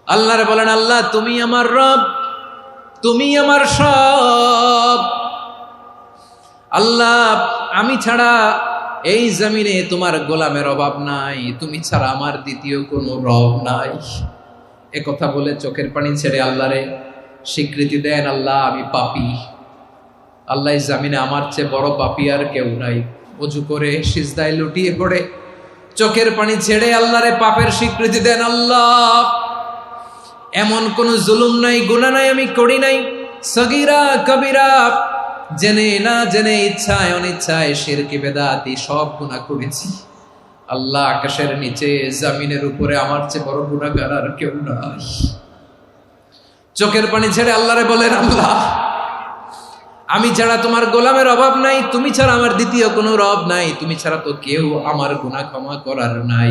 আল্লাহরে বলেন, আল্লাহ তুমি আমার রব, তুমি আমার সব। আল্লাহ আমি ছাড়া এই জমিনে তোমার গোলামের অভাব নাই, তুমি ছাড়া আমার দ্বিতীয় কোনো রব নাই। এ কথা বলে চোখের পানি ছেড়ে আল্লাহরে স্বীকৃতি দেন, আল্লাহ আমি পাপী। আল্লাহ এই জমিনে আমার চেয়ে বড় পাপী আর কেউ নাই। অজু করে সিজদায় লুটিয়ে পড়ে চোখের পানি ছেড়ে আল্লাহরে পাপের স্বীকৃতি দেন, আল্লাহ এমন কোন জুলুম নাই, গুনাহ নাই আমি করি নাই, সগীরা কবিরা, জেনে না জেনে, ইচ্ছায় অনিচ্ছায়, শিরকি বেদাতি সব গুনাহ করেছি। আল্লাহ আকাশের নিচে জমিনের উপরে আমার চেয়ে বড় গুনাহগার আর কেউ নাই। চোখের পানি ছেড়ে আল্লাহরে বলেন, আল্লাহ আমি ছাড়া তোমার গোলামের অভাব নাই, তুমি ছাড়া আমার দ্বিতীয় কোনো রব নাই, তুমি ছাড়া তো কেউ আমার গুনাহ ক্ষমা করার নাই,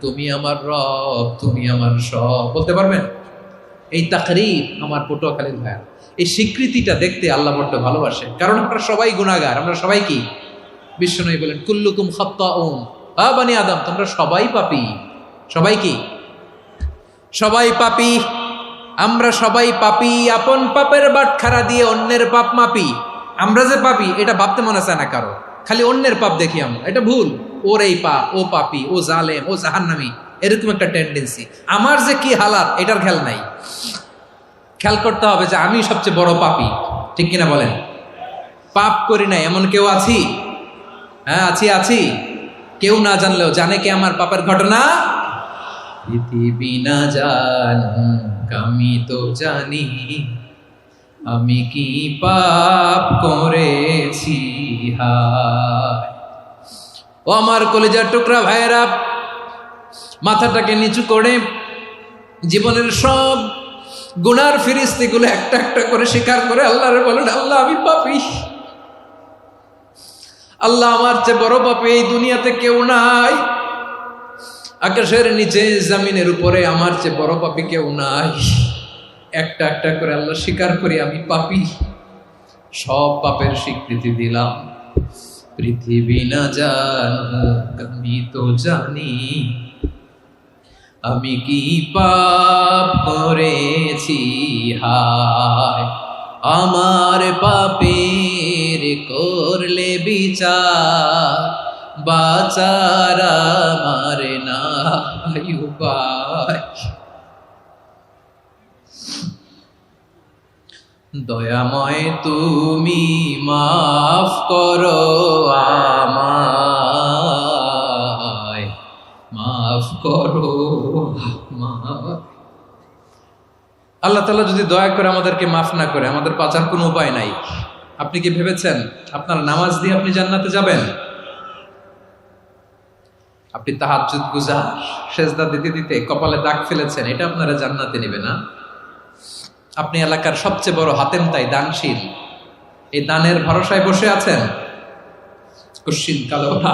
তুমি আমার রব, তুমি আমার সব। বলতে পারবেন? এই তাকরীর আমার পটুয়াখালীর ভাইয়া, এই স্বীকৃতিটা দেখতে আল্লাহ বড্ড ভালোবাসে, কারণ আমরা সবাই গুনাহগার। আমরা সবাই কি? বিশ্বনবী বলেন, কুল্লুকুম খাত্তাউন, বানি আদম তোমরা সবাই পাপী। সবাই কি? সবাই পাপী। আমরা সবাই পাপী, আপন পাপের বাটখারা দিয়ে অন্যের পাপ মাপি। আমরা যে পাপী এটা ভাবতে মনে চায় না কারো, খালি অন্যের পাপ দেখি আমরা, এটা ভুল। ওর এই পাপ, ও পাপী, ও জালেম, ও জাহান্নামী, এরকম একটা টেন্ডেন্সি। আমার যে কি হালাত এটার খেয়াল নাই। খেয়াল করতে হবে যে আমি সবচেয়ে বড় পাপী, ঠিক কিনা বলেন? পাপ করি না এমন কেউ আছি? হ্যাঁ আছি। কেউ না জানলেও জানে কে আমার পাপের ঘটনা? পৃথিবী না জানুক আমি তো জানি, আমি কি পাপ করেছি। হায় ও আমার কলিজার টুকরা ভাইয়েরা, মাথাটাকে নিচু করে জীবনের সব গুনার ফিরিস্তিগুলো একটা একটা করে স্বীকার করে আল্লাহরে বলেন, আল্লাহ আমি পাপী। আল্লাহ আমার চেয়ে বড় পাপী এই দুনিয়াতে কেউ নাই। আকাশের নিচে জমিনের উপরে আমার চেয়ে বড় পাপী কেউ নাই। একটা একটা করে আল্লাহ স্বীকার করি আমি পাপী, সব পাপের স্বীকৃতি দিলাম। পৃথিবী না জানুক আমি তো জানি, আমি কি পাপ করেছি। হায় আমার পাপের করলে বিচার, বাঁচার আমার নাই উপায়। দয়াময় তুমি মাফ করো আমায়, মাফ করো আমায়। আল্লাহ তাআলা যদি দয়া করে আমাদেরকে মাফ না করে, আমাদের বাঁচার কোনো উপায় নাই। আপনি কি ভেবেছেন আপনার নামাজ দিয়ে আপনি জান্নাতে যাবেন? আপনি তাহাজ্জুদ গুজার, সেজদা দিতে দিতে কপালে দাগ ফেলেছেন, এটা আপনারা জান্নাতে নেবে না? আপনি এলাকার সবচেয়ে বড় হাতেম তাই দানশীল, এই দানের ভরসায় বসে আছেন, কুশ্চিন কালো না।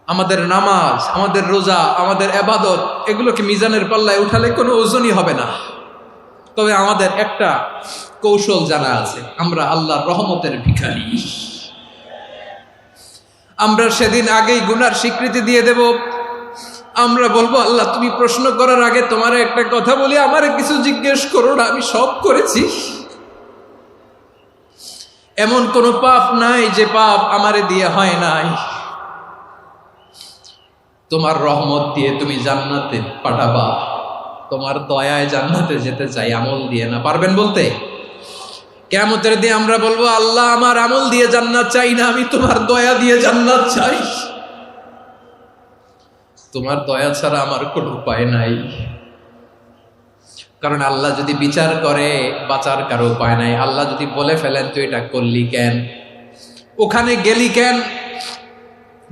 আমাদের নামাজ, আমাদের রোজা, আমাদের ইবাদত, এগুলোকে মিজানের পাল্লায় উঠালে কোনো ওজনই হবে না। তবে আমাদের একটা কৌশল জানা আছে, আমরা আল্লাহর রহমতের ভিখারি। আমরা সেদিন আগেই গুনার স্বীকৃতি দিয়ে দেব। আমরা বলবো, আল্লাহ তুমি প্রশ্ন করার আগে তোমার একটা কথা বলি, আমারে কিছু জিজ্ঞেস করো না, আমি সব করেছি। এমন কোন পাপ নাই যে পাপ আমারে দিয়ে হয় নাই। তোমার রহমত দিয়ে তুমি জান্নাতে পাঠাবা, তোমার দয়ায় জান্নাতে যেতে চাই, আমল দিয়ে না। পারবেন বলতে? কিয়ামতের দিন আমরা বলবো, আল্লাহ আমার আমল দিয়ে জান্নাত চাই না, আমি তোমার দয়া দিয়ে জান্নাত চাই। তোমার দয়া ছাড়া আমার কোনো উপায় নাই। কারণ আল্লাহ যদি বিচার করে বাঁচার কারো উপায় নাই। আল্লাহ যদি বলে ফেলেন তুই এটা করলি কেন, ওখানে গেলি কেন,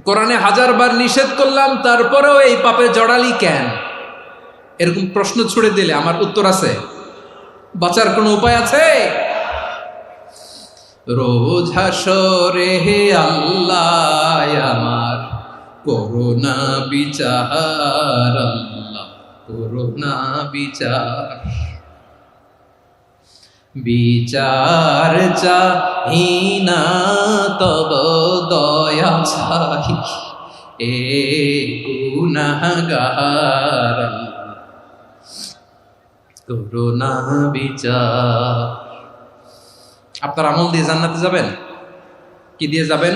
কোরআনে 1000 বার নিষেধ করলাম তারপরেও এই পাপে জড়ালি কেন, এরকম প্রশ্ন ছুড়ে দিলে আমার উত্তর আছে? বাঁচার কোনো উপায় আছে? রোজ হাসরে হে আল্লাহ আমার করুণা বিচার, আল্লাহ করুণা বিচার। বিচার চাহি না তব দয়া চাহি, এ গুনাহগার করুণা বিচার। আপনার আমল দিয়ে জান্নাতে যাবেন? কি দিয়ে যাবেন?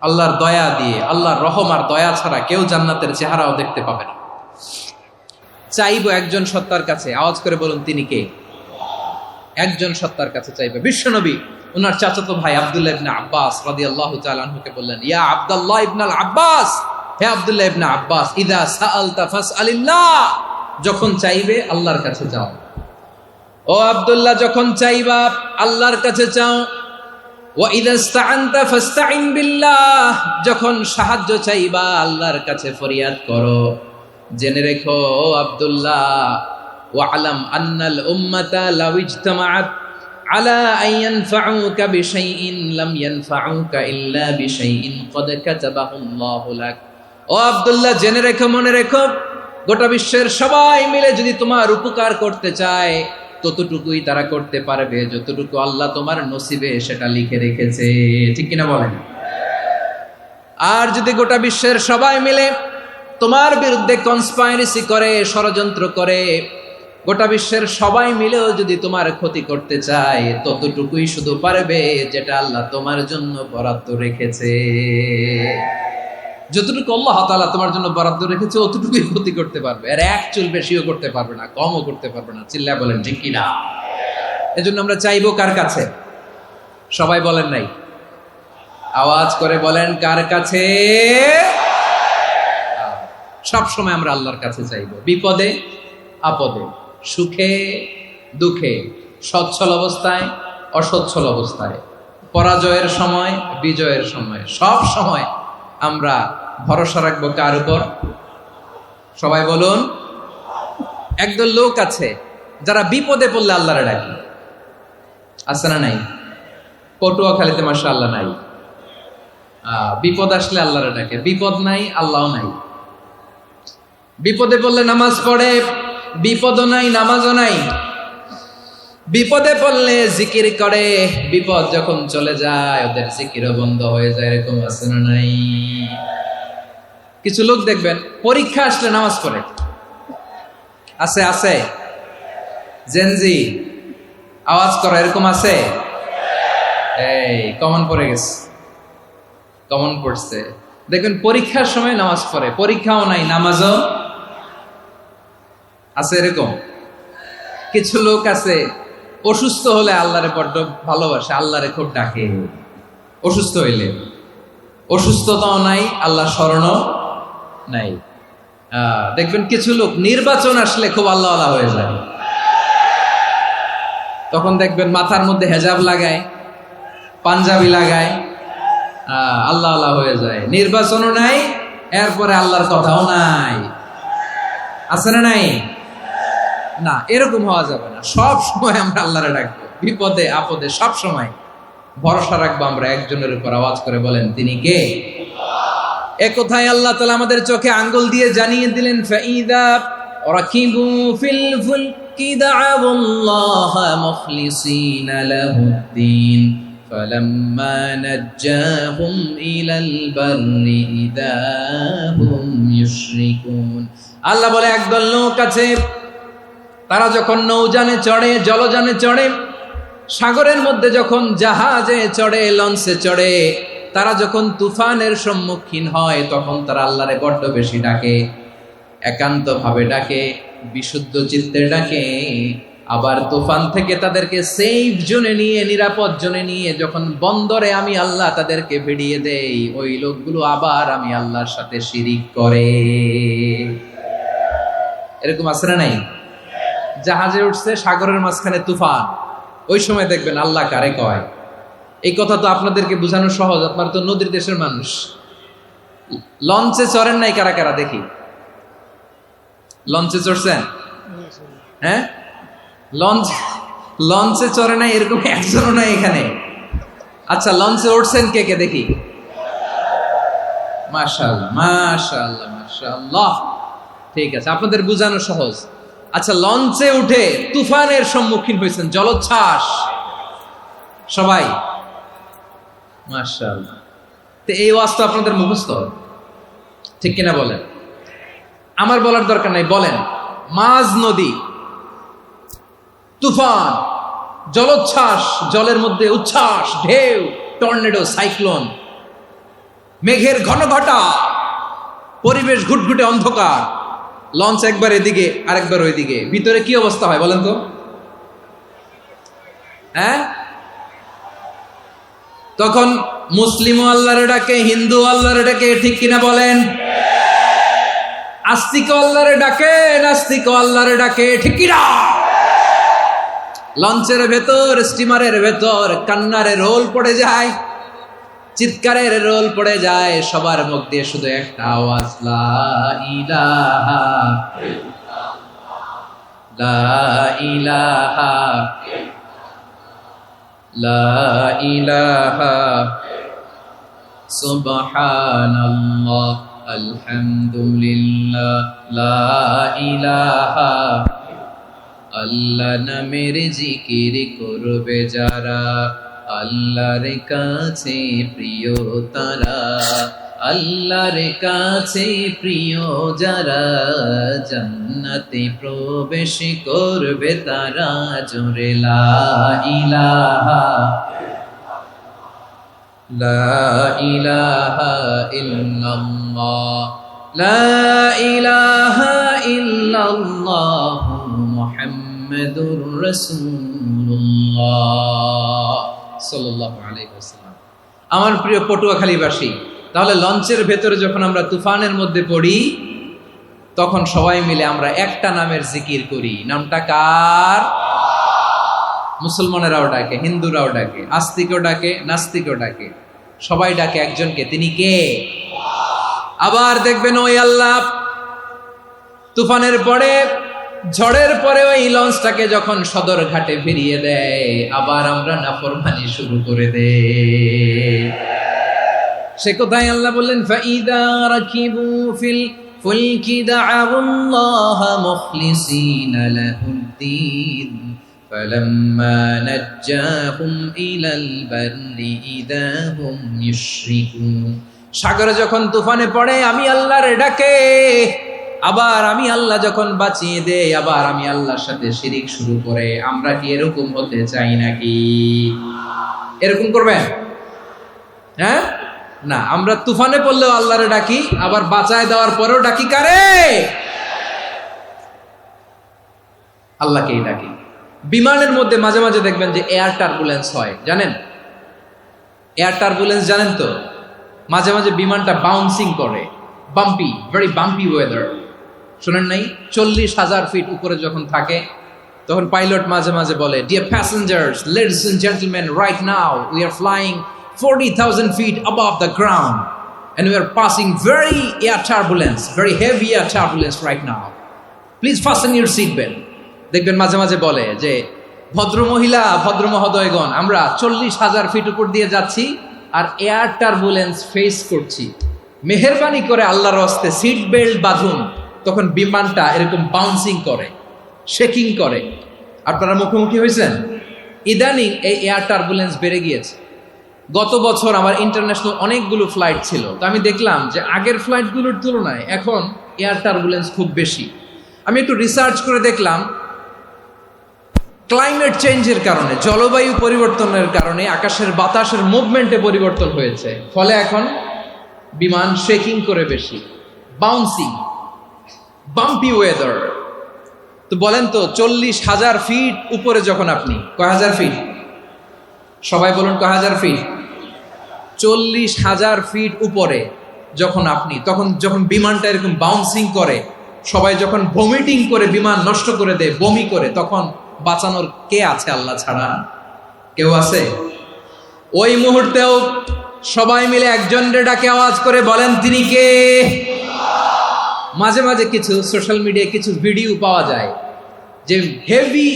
আল্লাহর দয়া দিয়ে। আল্লাহর রহম আর দয়া ছাড়া কেউ জান্নাতের চেহারাও দেখতে পাবে না। চাইবো একজন সত্তার কাছে, আওয়াজ করে বলুন তিনি কে? একজন সত্তার কাছে চাইবে। বিশ্বনবী ওনার চাচাতো ভাই আব্দুল্লাহ ইবনে আব্বাস রাদিয়াল্লাহু তাআলা আনহুকে বললেন, ইয়া আব্দুল্লাহ ইবনে আব্বাস, হে আব্দুল্লাহ ইবনে আব্বাস, ইদা সাআলতা ফাসআলিল্লাহ, যখন চাইবে আল্লাহর কাছে যাও। ও আব্দুল্লাহ, যখন চাইবা আল্লাহর কাছে চাও। ওয়া ইদা ইসতাআনতা ফাসতাইন বিল্লাহ, যখন সাহায্য চাইবা আল্লাহর কাছে ফরিয়াদ করো। জেনে রেখো ও আব্দুল্লাহ, ওয়া'লাম আন্নাল উম্মাতা লাউ ইজতামাআত আলা আন ইয়ানফাউকা বিশাইইন লাম ইয়ানফাউকা ইল্লা বিশাইইন ক্বাদ কাতাবাহু আল্লাহু লাক। ও আব্দুল্লাহ, জেনে রেখো, মনে রেখো, গোটা বিশ্বের সবাই মিলে যদি তোমার উপকার করতে চায় ততটুকুই তারা করতে পারবে যতটুকু আল্লাহ তোমার নসিবে সেটা লিখে রেখেছে। ঠিক কিনা বলেন? আর যদি গোটা বিশ্বের সবাই মিলে তোমার বিরুদ্ধে কনস্পাইরেসি করে, ষড়যন্ত্র করে, গোটা বিশ্বের সবাই মিলেও যদি তোমার ক্ষতি করতে চায় ততটুকুই শুধু পারবে যেটা আল্লাহ তোমার জন্য বরাদ্দ রেখেছে। যতটুকু আল্লাহ তাআলা তোমার জন্য বরাদ্দ রেখেছে অতটুকুই ক্ষতি করতে পারবে, আর এক চুল বেশিও করতে পারবে না, কমও করতে পারবে না। চিল্লায় বলেন ঠিক কিনা? এজন্য আমরা চাইবো কার কাছে? সবাই বলেন নাই, আওয়াজ করে বলেন কার কাছে? সব সময় আমরা আল্লাহর কাছে চাইবো, বিপদে আপদে, সুখে দুঃখে, সচ্ছল অবস্থায় অসচ্ছল অবস্থায়, পরাজয়ের সময় বিজয়ের সময়, সব সময় আমরা ভরসা রাখবো কার উপর? সবাই বলুন। একদল লোক আছে যারা বিপদে পড়লে আল্লাহরে ডাকে, আছে না নাই? পটুয়াখালীতে মাশাআল্লাহ নাই। বিপদ আসলে আল্লাহরে ডাকে, বিপদ নাই আল্লাহও নাই। বিপদে পড়লে নামাজ পড়ে, বিপদও নাই নামাজও নাই। বিপদে পড়লে জিকির করে, বিপদ যখন চলে যায় ওদের জিকিরও বন্ধ হয়ে যায়। এরকম আছে না নাই? কিছু লোক দেখবেন পরীক্ষা আসলে নামাজ পড়ে, আছে আছে। জেনজি আওয়াজ করো, এরকম আছে? এই কমন পড়ে গেছে, কমন পড়ছে। দেখবেন পরীক্ষার সময় নামাজ পড়ে, পরীক্ষাও নাই নামাজও আছে। এরকম কিছু লোক আছে অসুস্থ হলে আল্লাহরে বড্ড ভালোবাসে, আল্লাহরে খুব ডাকে। অসুস্থ হইলে অসুস্থতাও নাই, আল্লাহ স্মরণও নাই। দেখবেন কিছু লোক নির্বাচন আসলে খুব আল্লাহ আল্লাহ হয়ে যায়। তখন দেখবেন মাথার মধ্যে হেজাব লাগায়, পাঞ্জাবি লাগায়, আল্লাহ আল্লাহ হয়ে যায়। নির্বাচনও নাই, এরপরে আল্লাহর কথাও নাই। আছে না নাই? না, এরকম হওয়া যাবে না। সব সময় আমরা আল্লাহরে ডাকবো, বিপদে আপদে সব সময় ভরসা রাখবো আমরা একজনের উপর। আওয়াজ করে বলেন তিনি কে? এ কথায় আল্লাহ তাআলা আমাদের চোখে আঙ্গুল দিয়ে জানিয়ে দিলেন, ফাইদা রাকিবু ফিল ফুলকি দা'আবুল্লাহা মুখলিসিনা লাহুদ্দিন ফালাম্মা নাজ্জাহুম ইলাল বাররি ইযা হুম ইউশরিকুন। আল্লাহ বলে একদল লোক আছে, তারা যখন নৌযানে চড়ে, জলযানে চড়ে, সাগরের মধ্যে যখন জাহাজে চড়ে, লঞ্চে চড়ে, তারা যখন তুফানের সম্মুখীন হয় তখন তারা আল্লাহরে বড্ড বেশি ডাকে, একান্ত ভাবে ডাকে, বিশুদ্ধ চিত্তে ডাকে। আবার তুফান থেকে তাদেরকে সেফ জোনে নিয়ে, নিরাপদ জোনে নিয়ে যখন বন্দরে আমি আল্লাহ তাদেরকে ভিড়িয়ে দেই, ওই লোকগুলো আবার আমি আল্লাহর সাথে শিরিক করে। এরকম আছে না নাই? জাহাজে উঠছে, সাগরের মাঝখানে তুফান, ওই সময় দেখবেন আল্লাহ কারে কয়। এই কথা তো আপনাদেরকে বোঝানো সহজ, আপনারা তো নদীর দেশের মানুষ। লঞ্চে চড়েন নাই কারা কারা? দেখি, লঞ্চে চড়ছেন? হ্যাঁ, লঞ্চে চড়ে নাই এরকম একজনও নাই এখানে। আচ্ছা, লঞ্চে উঠছেন কে কে? দেখি। মাশাআল্লাহ মাশাআল্লাহ মাশাআল্লাহ, ঠিক আছে, আপনাদের বোঝানো সহজ। আচ্ছা, লঞ্চে উঠে তুফানের সম্মুখীন হয়েছেন, জলোচ্ছ্বাস, সবাই? মাশাআল্লাহ। তো এই ওয়াজ তো আপনাদের মুখস্থ, ঠিক কিনা বলেন? আমার বলার দরকার নাই, বলেন। মাঝ নদী, তুফান, জলোচ্ছ্বাস, জলের মধ্যে উচ্ছ্বাস, ঢেউ, টর্নেডো, সাইক্লোন, মেঘের ঘনঘটা, পরিবেশ ঘুটঘুটে অন্ধকার, লঞ্চ একবার এদিকে আরেকবার ওইদিকে, ভিতরে কি অবস্থা হয় বলেন তো? হ্যাঁ, তখন মুসলিম আল্লাহর ডাকে, হিন্দু আল্লাহর ডাকে, ঠিক কিনা বলেন? আস্তিক আল্লাহর ডাকে, নাস্তিক আল্লাহর ডাকে, ঠিক কিনা? লঞ্চের ভেতর, স্টিমারের ভেতর কান্নারে রোল পড়ে যায়, চিৎকারের রোল পড়ে যায়, সবার মুখ দিয়ে শুধু একটা আওয়াজ, লা ইলাহা লা ইলাহা লা ইলাহা সুবহানাল্লাহ আলহামদুলিল্লাহ লা ইলাহা। আল্লাহ নামের জিকির করবে যারা, আল্লাহর কাছে প্রিয় তারা, আল্লাহর কাছে প্রিয় যারা, জান্নাতে প্রবেশ করবে তারা, জোরে লা ইলাহা লা ইলাহা ইল্লাল্লাহ লা ইলাহা ইল্লাল্লাহ মুহাম্মাদুর রাসূলুল্লাহ সাল্লাল্লাহু আলাইহি ওয়াসাল্লাম। আমার প্রিয় পটুয়াখালীবাসী, তাহলে লঞ্চের ভেতরে যখন আমরা তুফানের মধ্যে পড়ি, তখন সবাই মিলে আমরা একটা নামের জিকির করি। নামটা কার? মুসলমানেরাও ডাকে, হিন্দুরাও ডাকে, আস্তিকও ডাকে, নাস্তিকও ডাকে, সবাই ডাকে একজনকে। তিনি কে? আবার দেখবেন ওই আল্লাহ তুফানের পরে, ঝড়ের পরে ওই লঞ্চটাকে যখন সদর ঘাটে ফিরিয়ে দেয়, আবার আমরা নাফরমানি শুরু করে দেই। সে কোথায়? আল্লাহ বললেন, ফাইদা রাকিবু ফিল ফুলকি দা'আউল্লাহা মুখলিসিনা লাহুদ্দীন ফালাম্মা নাজ্জাহুম ইলাল বাররি ইযা হুম ইউশরিকুন। সাগরে যখন তুফানে পড়ে আমি আল্লাহর ডাকে, আবার আমি আল্লাহ যখন বাঁচিয়ে দেই, আবার আমি আল্লাহর সাথে শিরিক শুরু করে। আমরা কি এরকম হতে চাই নাকি? এরকম করবেন? হ্যাঁ না, আমরা তুফানে পড়লেও আল্লাহরে ডাকি, আবার বাঁচায় দেওয়ার পরেও ডাকি কারে? আল্লাহকেই ডাকি। বিমানের মধ্যে মাঝে মাঝে দেখবেন যে এয়ার টার্বুলেন্স হয়, জানেন? এয়ার টার্বুলেন্স জানেন তো? মাঝে মাঝে বিমানটা বাউন্সিং করে, বাম্পি, ভেরি বাম্পি ওয়েদার। শোনেন নাই? 40,000 ফিট উপরে যখন থাকে, তখন পাইলট মাঝে মাঝে বলে, dear passengers, ladies and gentleman, right now we are flying 40,000 feet above the ground and we are passing very air turbulence, very heavy air turbulence right now. Please fasten your seat belt. দেখবেন মাঝে মাঝে বলে যে, ভদ্র মহিলা, ভদ্র মহোদয়গণ, আমরা 40,000 ফিট উপর দিয়ে যাচ্ছি আর এয়ার টার্বুলেন্স ফেস করছি, মেহেরবানি করে আল্লাহর হস্তে সিট বেল্ট বাঁধুন। তখন বিমানটা এরকম বাউন্সিং করে, শেকিং করে। আপনারা মুখোমুখি হয়েছেন? ইদানিং এই এয়ার টার্বুলেন্স বেড়ে গিয়েছে। গত বছর আমার ইন্টারন্যাশনাল অনেকগুলো ফ্লাইট ছিল, তো আমি দেখলাম যে আগের ফ্লাইটগুলোর তুলনায় এখন এয়ার টার্বুলেন্স খুব বেশি। আমি একটু রিসার্চ করে দেখলাম, ক্লাইমেট চেঞ্জের কারণে, জলবায়ু পরিবর্তনের কারণে আকাশের বাতাসের মুভমেন্টে পরিবর্তন হয়েছে, ফলে এখন বিমান শেকিং করে বেশি, বাউন্সিং, বাম্পি ওয়েদার। তো বলেন তো, 40,000 ফিট উপরে যখন আপনি, কয় হাজার ফিট? সবাই বলুন, কয় হাজার ফিট? 40,000 ফিট উপরে যখন আপনি, তখন যখন বিমানটা এরকম বাউন্সিং করে, সবাই যখন ভমিটিং করে বিমান নষ্ট করে দেয়, বমি করে, তখন বাঁচানোর কে আছে আল্লাহ ছাড়া? কেউ আছে? ওই মুহূর্তেও সবাই মিলে একজনের ডাকে আওয়াজ করে বলেন, তিনি কে? মাঝে মাঝে কিছু সোশ্যাল মিডিয়ায় কিছু ভিডিও পাওয়া যায় যে হেভি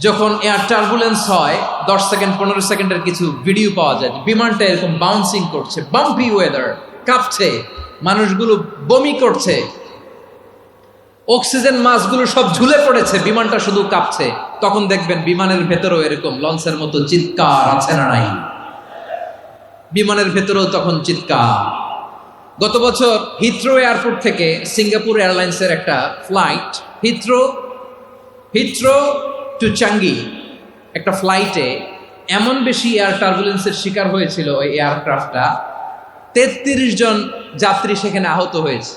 যখন এয়ার টার্বুলেন্স হয়, 10 সেকেন্ড 15 সেকেন্ডের কিছু ভিডিও পাওয়া যায়, বিমানটা এরকম বাউন্সিং করছে, বাম্পি ওয়েদার, কাঁপছে, মানুষগুলো বমি করছে, অক্সিজেন মাস্কগুলো সব ঝুলে পড়েছে, বিমানটা শুধু কাঁপছে। তখন দেখবেন বিমানের ভেতরেও এরকম লঞ্চের মতো চিৎকার আছে না নাই? বিমানের ভেতরেও তখন চিৎকার। গত বছর হিথ্রো এয়ারপোর্ট থেকে সিঙ্গাপুর এয়ারলাইন্সের একটা ফ্লাইট হিথ্রো টু চাঙ্গি একটা ফ্লাইটে এমন বেশি এয়ার টার্বুলেন্সের শিকার হয়েছিল ওই এয়ারক্রাফটটা, 33 জন যাত্রী সেখানে আহত হয়েছে,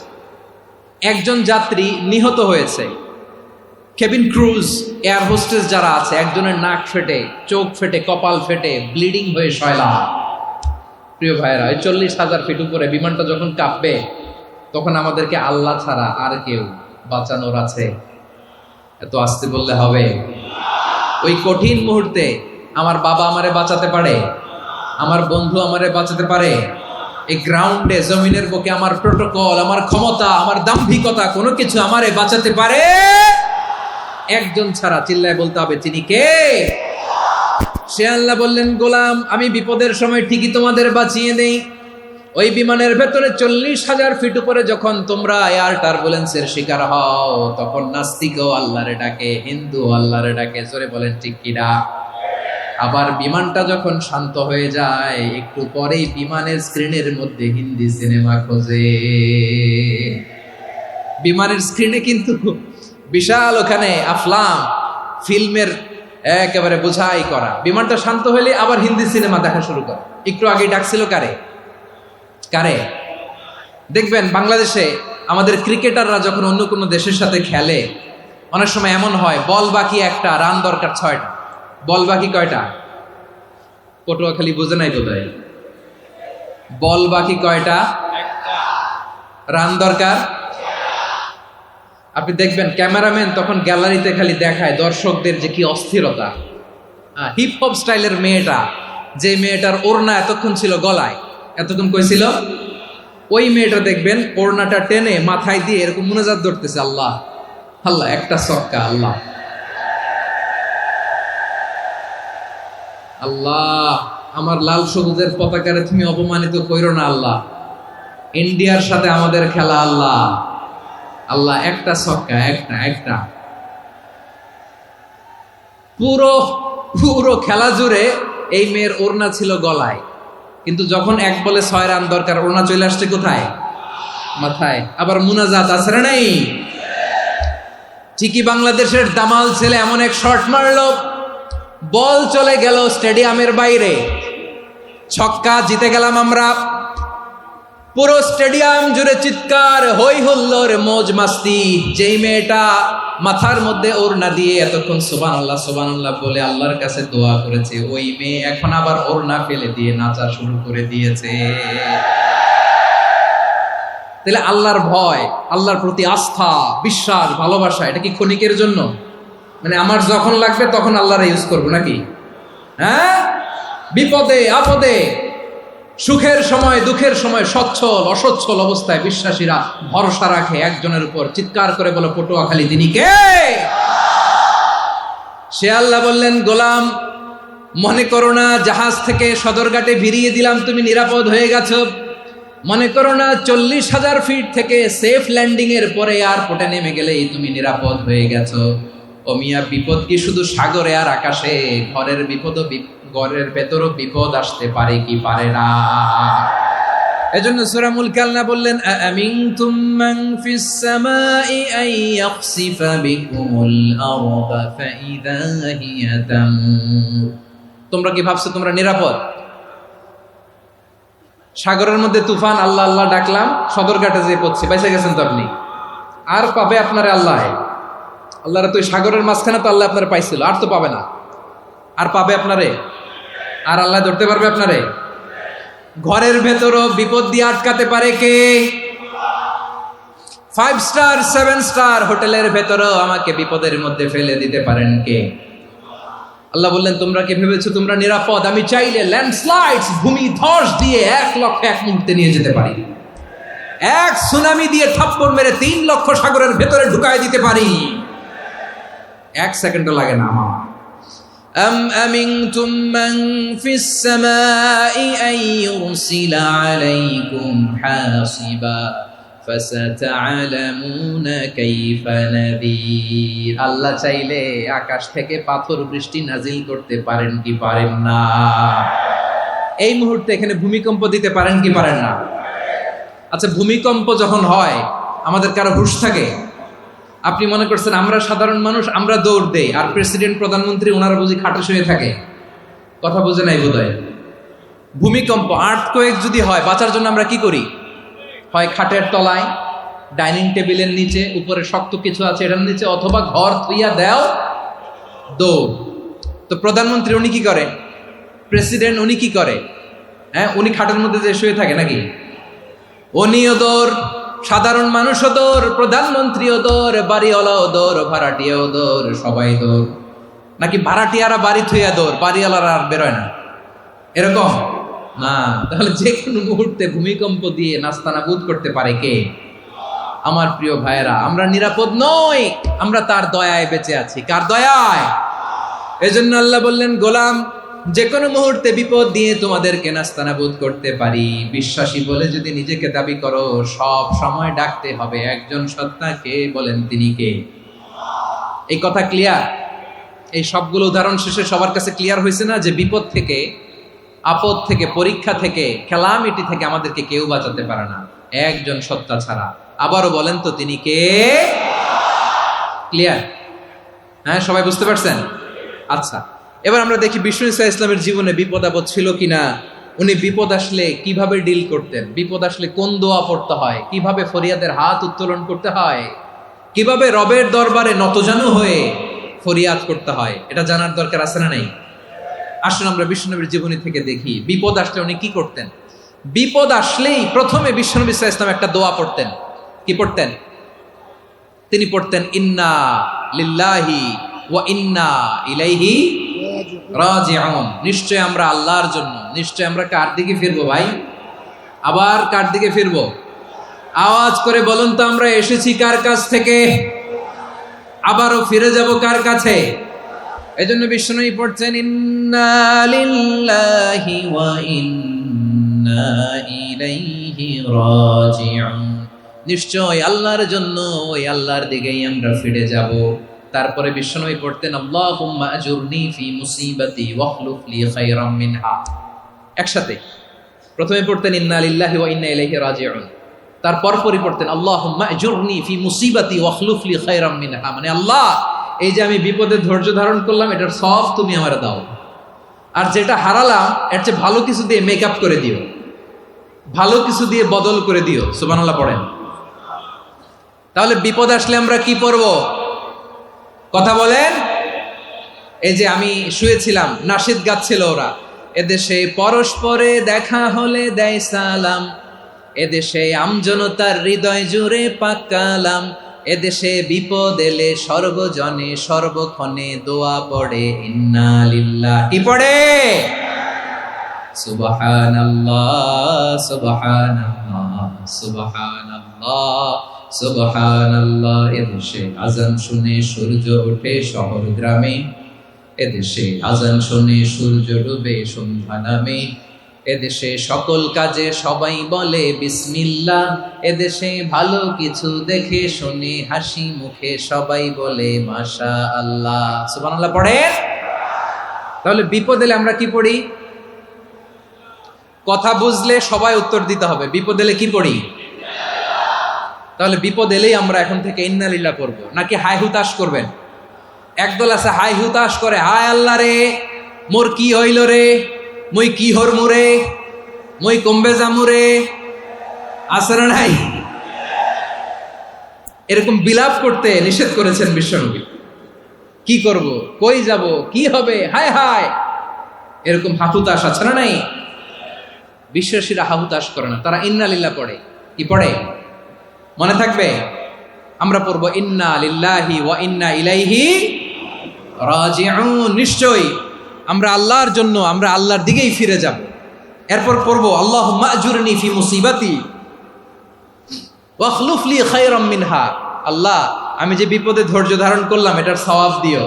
একজন যাত্রী নিহত হয়েছে। কেবিন ক্রুজ, এয়ার হোস্টেস যারা আছে, একজনের নাক ফেটে, চোখ ফেটে, কপাল ফেটে, ব্লিডিং হয়ে শয়লা। প্রিয় ভাইরা, 40,000 ফিট উপরে বিমানটা যখন কাঁপবে, তখন আমাদেরকে আল্লাহ ছাড়া আর কেউ বাঁচানোর আছে? এত আসতে বললে হবে? ওই কঠিন মুহূর্তে আমার বাবা আমারে বাঁচাতে পারে, আমার বন্ধু আমারে বাঁচাতে পারে? এই গ্রাউন্ডে, জমিনের বুকে আমার প্রোটোকল, আমার ক্ষমতা, আমার দাম্ভিকতা কোনো কিছু আমারে বাঁচাতে পারে? একজন ছাড়া, চিল্লায় বলতে হবে, তিনি কে? সে আল্লাহ বললেন, গোলাম আমি বিপদের সময় ঠিকই তোমাদের বাঁচিয়ে দেই। ওই বিমানের ভেতরে 40,000 ফিট উপরে যখন তোমরা এয়ার টার্বুলেন্সের শিকার হও, তখন নাস্তিকও আল্লাহরে ডাকে, হিন্দু আল্লাহরে ডাকে। জোরে বলেন ঠিক কিনা? আবার বিমানটা যখন শান্ত হয়ে যায়, একটু পরেই বিমানের স্ক্রিনের মধ্যে হিন্দি সিনেমা খোঁজে। বিমানের স্ক্রিনে কিন্তু বিশাল ওখানে আফলাম ফিল্মের একেবারে বোঝাই করা। বিমানটা শান্ত হলে আবার হিন্দি সিনেমা দেখা শুরু করে। একটু আগে ডাকছিল কারে? দেখবেন বাংলাদেশে আমাদের ক্রিকেটাররা যখন অন্য কোনো দেশের সাথে খেলে, অনেক সময় এমন হয়, বল বাকি একটা, রান দরকার 6টা। বল বাকি কয়টা? পটুয়াখালী বুঝে নাই বোধহয়। বল বাকি কয়টা? রান দরকার। আপনি দেখবেন ক্যামেরাম্যান তখন গ্যালারিতে খালি দেখায় দর্শকদের যে কি অস্থিরতা। হিপ হপ স্টাইলের মেয়েটা, যে মেয়েটার ওড়না এতক্ষণ ছিল গলায়, এতক্ষণ কই ছিল, ওই মেয়েটা দেখবেন ওড়নাটা টেনে মাথায় দিয়ে এরকম মুনাজাত ধরতেছে, আল্লাহ আল্লাহ, একটা ছক্কা, আল্লাহ আল্লাহ, আমার লাল সবুজের পতাকারে তুমি অপমানিত কইরো না আল্লাহ, ইন্ডিয়ার সাথে আমাদের খেলা, আল্লাহ আল্লাহ, একটা ছক্কা, একটা। পুরো খেলা জুড়ে এই মেয়ের ওড়না ছিল গলায়, কিন্তু যখন এক বলে 6 রান দরকার, ওড়না চলে আসছে কোথায়? মাথায়। আবার মুনাজাত আছে না নাই? ঠিকই বাংলাদেশের দামাল ছেলে এমন এক শট মারলো, বল চলে গেল স্টেডিয়ামের বাইরে, ছক্কা, জিতে গেলাম আমরা। পুরো স্টেডিয়াম জুড়ে চিৎকার, হই হুল্লোড়, মৌজ মাস্তি। যেই মেয়েটা মাথার মধ্যে ওড়না দিয়ে এতক্ষণ সুবহানাল্লাহ সুবহানাল্লাহ বলে আল্লাহর কাছে দোয়া করেছে, ওই মেয়ে এখন আবার ওড়না ফেলে দিয়ে নাচা শুরু করে দিয়েছে। তাহলে আল্লাহর ভয়, আল্লাহর প্রতি আস্থা, বিশ্বাস, ভালোবাসা, এটা কি ক্ষণিকের জন্য? মানে আমার যখন লাগবে তখন আল্লাহর ইউজ করবো নাকি? হ্যাঁ, বিপদে আপদে, সুখের সময় দুঃখের সময়, সচ্ছল অসচ্ছল অবস্থায় বিশ্বাসীরা ভরসা রাখে একজনের উপর। চিৎকার করে বলো, পটুয়াখালী তিনি কে? সে আল্লাহ বললেন, গোলাম মনে করো না জাহাজ থেকে সদরঘাটে ভিড়িয়ে দিলাম, তুমি নিরাপদ হয়ে গেছো। মনে করো না 40,000 ফিট থেকে সেফ ল্যান্ডিং এর পরে এয়ারপোর্টে নেমে গেলেই তুমি নিরাপদ হয়ে গেছো। ও মিয়া, বিপদ কি শুধু সাগরে আর আকাশে? ঘরের ভেতরও বিপদ আসতে পারে কি পারে না? এজন্য সূরা মুলক আল্লাহ বললেন, আমিনতুম মান ফিস সামাই আন ইয়াখসিফা বিকুমুল আরদা ফাইদা হিয়া তামুর। তোমরা কি ভাবছো তোমরা নিরাপদ? সাগরের মধ্যে তুফান, আল্লাহ আল্লাহ ডাকলাম, সদরঘাটে যেয়ে পড়ছে, বেঁচে গেছেন তো আপনি। আর পাবে আপনারে আল্লাহ? আল্লাহরে তো সাগরের মাঝখানে তো আল্লাহ আপনারে পাইছিল, আর তো পাবে না। আর পাবে আপনারে? আর আল্লাহ ধরতে পারবে আপনারে? ঘরের ভেতরও বিপদ দিয়ে আটকাতে পারে কে? 5 স্টার 7 স্টার হোটেলের ভেতরও আমাকে বিপদের মধ্যে ফেলে দিতে পারেন কে? আল্লাহ বললেন, তোমরা কি ভেবেছো তোমরা নিরাপদ? আমি চাইলে ল্যান্ডস্লাইডস, ভূমি ধস দিয়ে 1 লক্ষ এক মুহূর্তে নিয়ে যেতে পারি। এক সুনামি দিয়ে থাপ্পড় মেরে 3 লক্ষ সাগরের ভেতরে ঢুকায় দিতে পারি। 1 সেকেন্ডও লাগে না আমার। أم أمنتم من في السماء أن يرسل عليكم حاصبا فستعلمون كيف نذير। আল্লাহ চাইলে আকাশ থেকে পাথর বৃষ্টি নাজিল করতে পারেন কি পারেন না? এই মুহূর্তে এখানে ভূমিকম্প দিতে পারেন কি পারেন না? আচ্ছা, ভূমিকম্প যখন হয় আমাদের কারো হুঁশ থাকে? আপনি মনে করছেন আমরা সাধারণ মানুষ, আমরা দৌড় দেই, আর প্রেসিডেন্ট প্রধানমন্ত্রী ওনারা বুঝি খাটে শুয়ে থাকে? কথা বুঝে নাই বোধহয়। ভূমিকম্প, আর্থকোয়েক যদি হয়, বাঁচার জন্য আমরা কি করি? হয় খাটের তলায়, ডাইনিং টেবিলের নিচে, উপরে শক্ত কিছু আছে এটার নিচে, অথবা ঘর থুইয়া দেও দৌড়। তো প্রধানমন্ত্রী উনি কি করে? প্রেসিডেন্ট উনি কি করে? হ্যাঁ, উনি খাটের মধ্যে যে শুয়ে থাকে নাকি? উনিও দৌড়, সাধারণ মানুষও দৌড়, প্রধানমন্ত্রীও দৌড়, বাড়িওয়ালাও দৌড়, ভাড়াটিয়াও দৌড়, সবাই দৌড়। নাকি ভাড়াটিয়ারা বাড়ি থুইয়া দৌড়, বাড়িওয়ালারা আর বেরোয় না? এরকম না। তাহলে যে কোনো মুহূর্তে ভূমিকম্প দিয়ে নাস্তানাবুদ করতে পারে কে? আমার প্রিয় ভাইয়েরা, আমরা নিরাপদ নই, আমরা তার দয়ায় বেঁচে আছি। কার দয়ায়? এজন্য আল্লাহ বললেন, গোলাম, যে কোনো মুহূর্তে বিপদ দিয়ে তোমাদেরকে নাস্তানাবুদ করতে পারি। বিশ্বাসী বলে যদি নিজেকে দাবি করো, সব সময় ডাকতে হবে একজন সত্তাকে। বলেন তিনি কে? এই কথা ক্লিয়ার? এই সবগুলো উদাহরণ শেষে সবার কাছে ক্লিয়ার হয়েছে না যে বিপদ থেকে, আপদ থেকে, পরীক্ষা থেকে, ক্যালামিটি থেকে আমাদেরকে কেউ বাঁচাতে পারে না একজন সত্তা ছাড়া। আবারও বলেন তো তিনি কে? ক্লিয়ার? হ্যাঁ, সবাই বুঝতে পারছেন? আচ্ছা, এবার আমরা দেখি বিষ্ণু ঈসা ইসলামের জীবনে বিপদ আপদ ছিল কিনা। উনি বিপদ আসলে কিভাবে ডিল করতেন, বিপদ আসলে কোন দোয়া পড়তে হয়, কিভাবে ফরিয়াদের হাত উত্তোলন করতে হয়, কিভাবে রবের দরবারে নতজানু হয়ে ফরিয়াদ করতে হয়, এটা জানার দরকার আছে না নাই? আসুন আমরা বিশ্বনবীর জীবনী থেকে দেখি বিপদ আসলে উনি কি করতেন। বিপদ আসলেই প্রথমে বিশ্বনবী সাল্লাল্লাহু আলাইহি ওয়াসাল্লাম একটা দোয়া পড়তেন। কি পড়তেন? তিনি পড়তেন, ইন্না লিল্লাহি ওয়া ইন্না ইলাইহি রাজিউন। নিশ্চয় আমরা আল্লাহর জন্য, নিশ্চয় আমরা কার দিকে ফিরবো ভাই? আবার কার দিকে ফিরবো? আওয়াজ করে বলুন তো, আমরা এসেছি কার কাছ থেকে, আবারও ফিরে যাব কার কাছে? এজন্য বিশ্বনবী পড়ছেন, ইন্না লিল্লাহি ওয়া ইন্না ইলাইহি রাজিউন। নিশ্চয় আল্লাহর জন্য, ওই আল্লাহর দিকেই আমরা ফিরে যাব। তারপরে বিশ্বনবী পড়তেন, আল্লাহুম্মা আজুরনি ফি মুসিবাতি ওয়াখলুফ লি খায়রাম মিনহা। একসাথে প্রথমে পড়তেন ইন্না লিল্লাহি ওয়া ইন্না ইলাইহি রাজিউন, তারপর পড়তেন আল্লাহুম্মা আজুরনি ফি মুসিবাতি ওয়াখলুফ লি খায়রাম মিনহা। মানে আল্লাহ, এই যে আমি বিপদে ধৈর্য ধারণ করলাম, এটার সব তুমি আমারে দাও, আর যেটা হারালাম এর চেয়ে ভালো কিছু দিয়ে মেকআপ করে দিও, ভালো কিছু দিয়ে বদল করে দিও। সুবহানাল্লাহ পড়েন। তাহলে বিপদ আসলে আমরা কি পড়ব? কথা বলেন। এই যে আমি শুয়েছিলাম, নাশিদ গাচ্ছিল ওরা, এদেশে পরস্পরে দেখা হলে দেয় সালাম, এদেশে আমজনতার হৃদয় জুড়ে পাকালাম, এদেশে বিপদ এলে সর্বজনে সর্বক্ষণে দোয়া পড়ে ইন্না লিল্লাহি। কি পড়ে? সুবহানাল্লাহ সুবহানাল্লাহ সুবহানাল্লাহ সুবহানাল্লাহ। এদেশে আজান শুনে সূর্য ওঠে শহর গ্রামে, এদেশে আজান শুনে সূর্য ডুবে সন্ধ্যা নামে, এদেশে সকল কাজে সবাই বলে বিসমিল্লাহ, এদেশে ভালো কিছু দেখে শুনে হাসি মুখে সবাই বলে মাশাআল্লাহ। সুবহানাল্লাহ পড়েন। তাহলে বিপদ এলে আমরা কি পড়ি? কথা বুঝলে সবাই উত্তর দিতে হবে, বিপদ এলে কি পড়ি? তাহলে বিপদ এলেই আমরা এখন থেকে ইন্না লিল্লাহ পড়ব, নাকি হাই হুতাশ করবেন? একদল আছে হাই হুতাশ করে, হায় আল্লাহ রে মোর কি হইল রে, মই কি হরমু রে, মই কমবে জামু রে, আছে না নাই? এরকম বিলাপ করতে নিষেধ করেছেন বিশ্বনবী। কি করব, কই যাব, কি হবে, হায় হায়, এরকম হাহুতাশ আছে না নাই? বিশ্বাসীরা হাহুতাশ করে না, তারা ইন্না লিল্লাহ পড়ে। কি পড়ে মনে থাকবে? আমরা পড়বো ইন্না লিল্লাহি ওয়া ইন্না ইলাইহি রাজিউন। নিশ্চয়ই আমরা আল্লাহর জন্য, আমরা আল্লাহর দিকেই ফিরে যাব। এরপর পড়বো আল্লাহুম্মা আজুরনি ফি মুসিবাতি ওয়াখলুফ লি খায়রাম মিনহা। আল্লাহ, আমি যে বিপদে ধৈর্য ধারণ করলাম এটার সওয়াব দিও,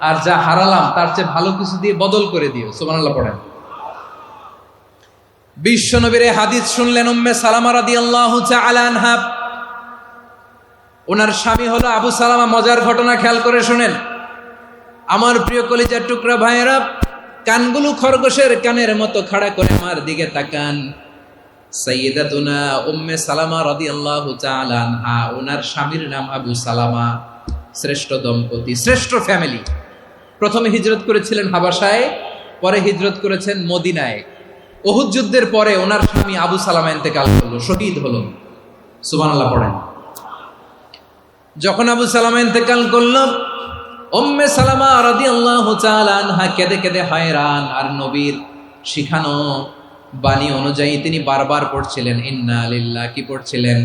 আর যা হারালাম তার চেয়ে ভালো কিছু দিয়ে বদল করে দিও। সুবহানাল্লাহ পড়েন। বিশ্বনবীর হাদিস শুনলেন উম্মে সালামা রাদিয়াল্লাহু তাআলা আনহা। ওনার স্বামী হলো আবু সালামা। মজার ঘটনা খেয়াল করে শুনেন আমার প্রিয় কলিজার টুকরা ভাইয়েরা। কানগুলো খরগোশের কানের মতো খাড়া করে আমার দিকে তাকান। সাইয়্যিদাতুনা উম্মে সালামা রাদিয়াল্লাহু তাআলা আনহা, ওনার স্বামীর নাম আবু সালামা। শ্রেষ্ঠ দম্পতি, শ্রেষ্ঠ ফ্যামিলি। প্রথমে হিজরত করেছিলেন হাবাসায়, পরে হিজরত করেছেন মদিনায়। উহুদ যুদ্ধের পরে ওনার স্বামী আবু সালামা ইন্তেকাল করলো, শহীদ হলো। সুবহানাল্লাহ পড়েন। যখন আবু সালামা ইন্তেকাল করলো, উম্মে সালামা রাদিয়াল্লাহু তাআলা আনহা কেঁদে কেঁদে হয়রান। আর নবীর শিখানো বাণী অনুযায়ী তিনি বারবার পড়ছিলেন ইন্না লিল্লাহ। কি পড়ছিলেন?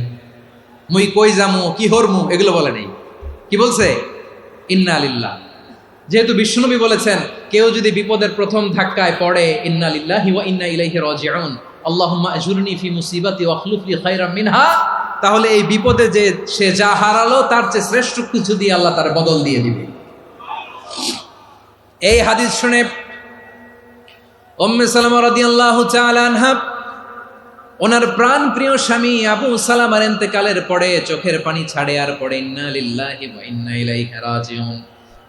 মুই কই যামু, কি হরমু, এগুলো বলে নেই। কি বলছে? ইন্না লিল্লাহ। যেহেতু বিশ্বনবী বলেছেন, কেউ যদি বিপদের প্রথম ধাক্কায় পড়ে ইন্না লিল্লাহি ওয়া ইন্না ইলাইহি রাজিউন, আল্লাহুম্মা আজুরনি ফি মুসিবাতি ওয়া আখলুফ লি খায়রাম মিনহা, তাহলে এই বিপদে যে সে যা হারালো তার চেয়ে শ্রেষ্ঠ কিছু দিয়ে আল্লাহ তার বদল দিয়ে দিবে। এই হাদিস শুনে উম্মে সালামা রাদিয়াল্লাহু তাআলা আনহা ওনার প্রাণ প্রিয় স্বামী আবু সালামার ইন্তেকালের পরে চোখের পানি ছাড়ে আর পড়ে ইন্না লিল্লাহি ওয়া ইন্না ইলাইহি রাজিউন,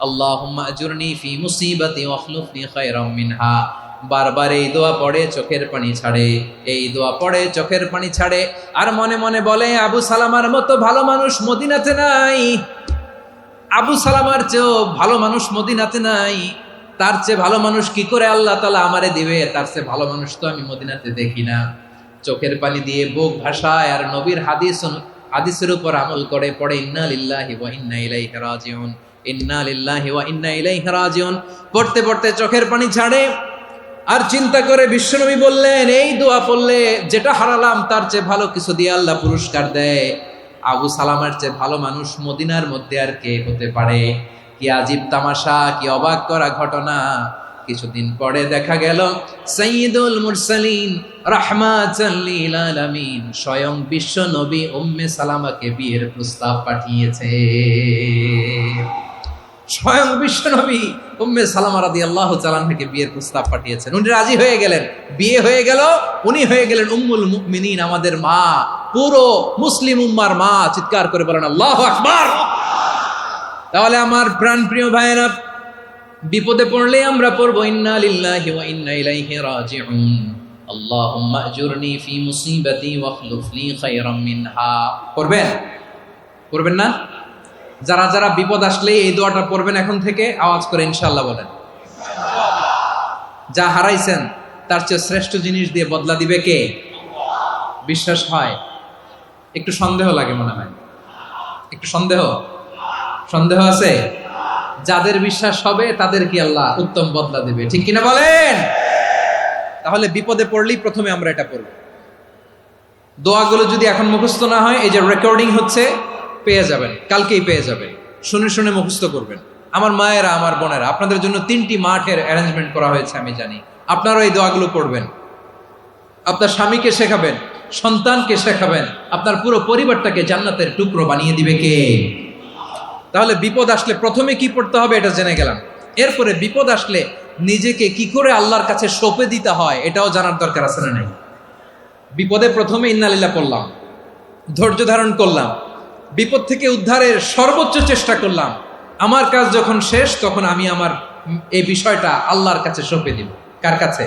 আল্লাহুম্মা আজুরনি ফি মুসিবাতি ওয়া আখলুফ লি খায়রাম মিনহা। বারবার এই দোয়া পড়ে চোখের পানি ছাড়ে, এই দোয়া পড়ে চোখের পানি ছাড়ে। আর মনে মনে বলে, আবু সালামার মতো ভালো মানুষ মদিনাতে নাই, আবু সালামার চেয়েও ভালো মানুষ মদিনাতে নাই। তার চেয়ে ভালো মানুষ কি করে আল্লাহ তাআলা আমারে দিবে? তার চেয়ে ভালো মানুষ তো আমি মদিনাতে দেখি না। চোখের পানি দিয়ে বুক ভাসায় আর নবীর হাদিসের উপর আমল করে পড়ে ইন্না লিল্লাহি ওয়া ইন্না ইলাইহি রাজিউন, ইন্না লিল্লাহি ওয়া ইন্না ইলাইহি রাজিউন। পড়তে পড়তে চোখের পানি ছাড়ে আর চিন্তা করে বিশ্বনবী বললেন, এই দোয়া পড়লে যেটা হারালাম তার চেয়ে ভালো কিছু দিয়ে আল্লাহ পুরস্কার দেয়। আবু সালামার চেয়ে ভালো মানুষ মদিনার মধ্যে আর কে হতে পারে? কি আজীব তামাশা, কি অবাক করা ঘটনা। কিছুদিন পরে দেখা গেল সাইয়্যিদুল মুরসালিন রাহমাতাল লিল আলামিন স্বয়ং বিশ্ব নবী উম্মে সালামাকে বিয়ের প্রস্তাব পাঠিয়েছে। স্বয়ং বিশ্ব নবী উম্মে সালামা রাদিয়াল্লাহু তাআলা আনহাকে বিয়ের প্রস্তাব পাঠিয়েছেন। উনি রাজি হয়ে গেলেন, বিয়ে হয়ে গেল। উনি হয়ে গেলেন উম্মুল মুমিনিন, আমাদের মা, পুরো মুসলিম উম্মার মা। চিৎকার করে বলেন আল্লাহু আকবার। তাহলে আমার প্রাণ প্রিয় ভাইয়েরা, বিপদে পড়লে আমরা পড়বো ইন্না লিল্লাহি ওয়া ইন্না ইলাইহি রাজিউন, আল্লাহুম্মা আজুরনি ফি মুসিবাতি ওয়া আখলুফ লি খায়রাম মিনহা। পড়বেন? পড়বেন না? যারা যারা বিপদ আসলে এই দোয়াটা পড়বেন এখন থেকে আওয়াজ করে ইনশাআল্লাহ বলেন। যা হারাইছেন তার চেয়ে শ্রেষ্ঠ জিনিস দিয়ে বদলা দিবে কে? বিশ্বাস হয়? একটু সন্দেহ লাগে মনে হয়, একটু সন্দেহ আছে? যাদের বিশ্বাস হবে তাদের কি আল্লাহ উত্তম বদলা দেবে, ঠিক কিনা বলেন? তাহলে বিপদে পড়লেই প্রথমে আমরা এটা পড়ব। দোয়াগুলো যদি এখন মুখস্থ না হয়, এই যে রেকর্ডিং হচ্ছে, পেয়ে যাবেন, কালকেই পেয়ে যাবেন। শুনে শুনে মুখস্থ করবেন। আমার মায়েরা, আমার বোনেরা, আপনাদের জন্য 3টি মাঠের অ্যারেঞ্জমেন্ট করা হয়েছে, আমি জানি। আপনারাও এই দোয়াগুলো পড়বেন, আপনার স্বামীকে শেখাবেন, সন্তানকে শেখাবেন, আপনার পুরো পরিবারটাকে জান্নাতের টুকরো বানিয়ে দিবে কে? তাহলে বিপদ আসলে প্রথমে কি পড়তে হবে এটা জেনে গেলাম। এরপরে বিপদ আসলে নিজেকে কি করে আল্লাহর কাছে সঁপে দিতে হয় এটাও জানার দরকার আছে না নাই? বিপদে প্রথমে ইন্না লিল্লাহ পড়লাম, ধৈর্য ধারণ করলাম, বিপদ থেকে উদ্ধারের সর্বোচ্চ চেষ্টা করলাম। আমার কাজ যখন শেষ, তখন আমি আমার এই বিষয়টা আল্লাহর কাছে সঁপে দিব। কার কাছে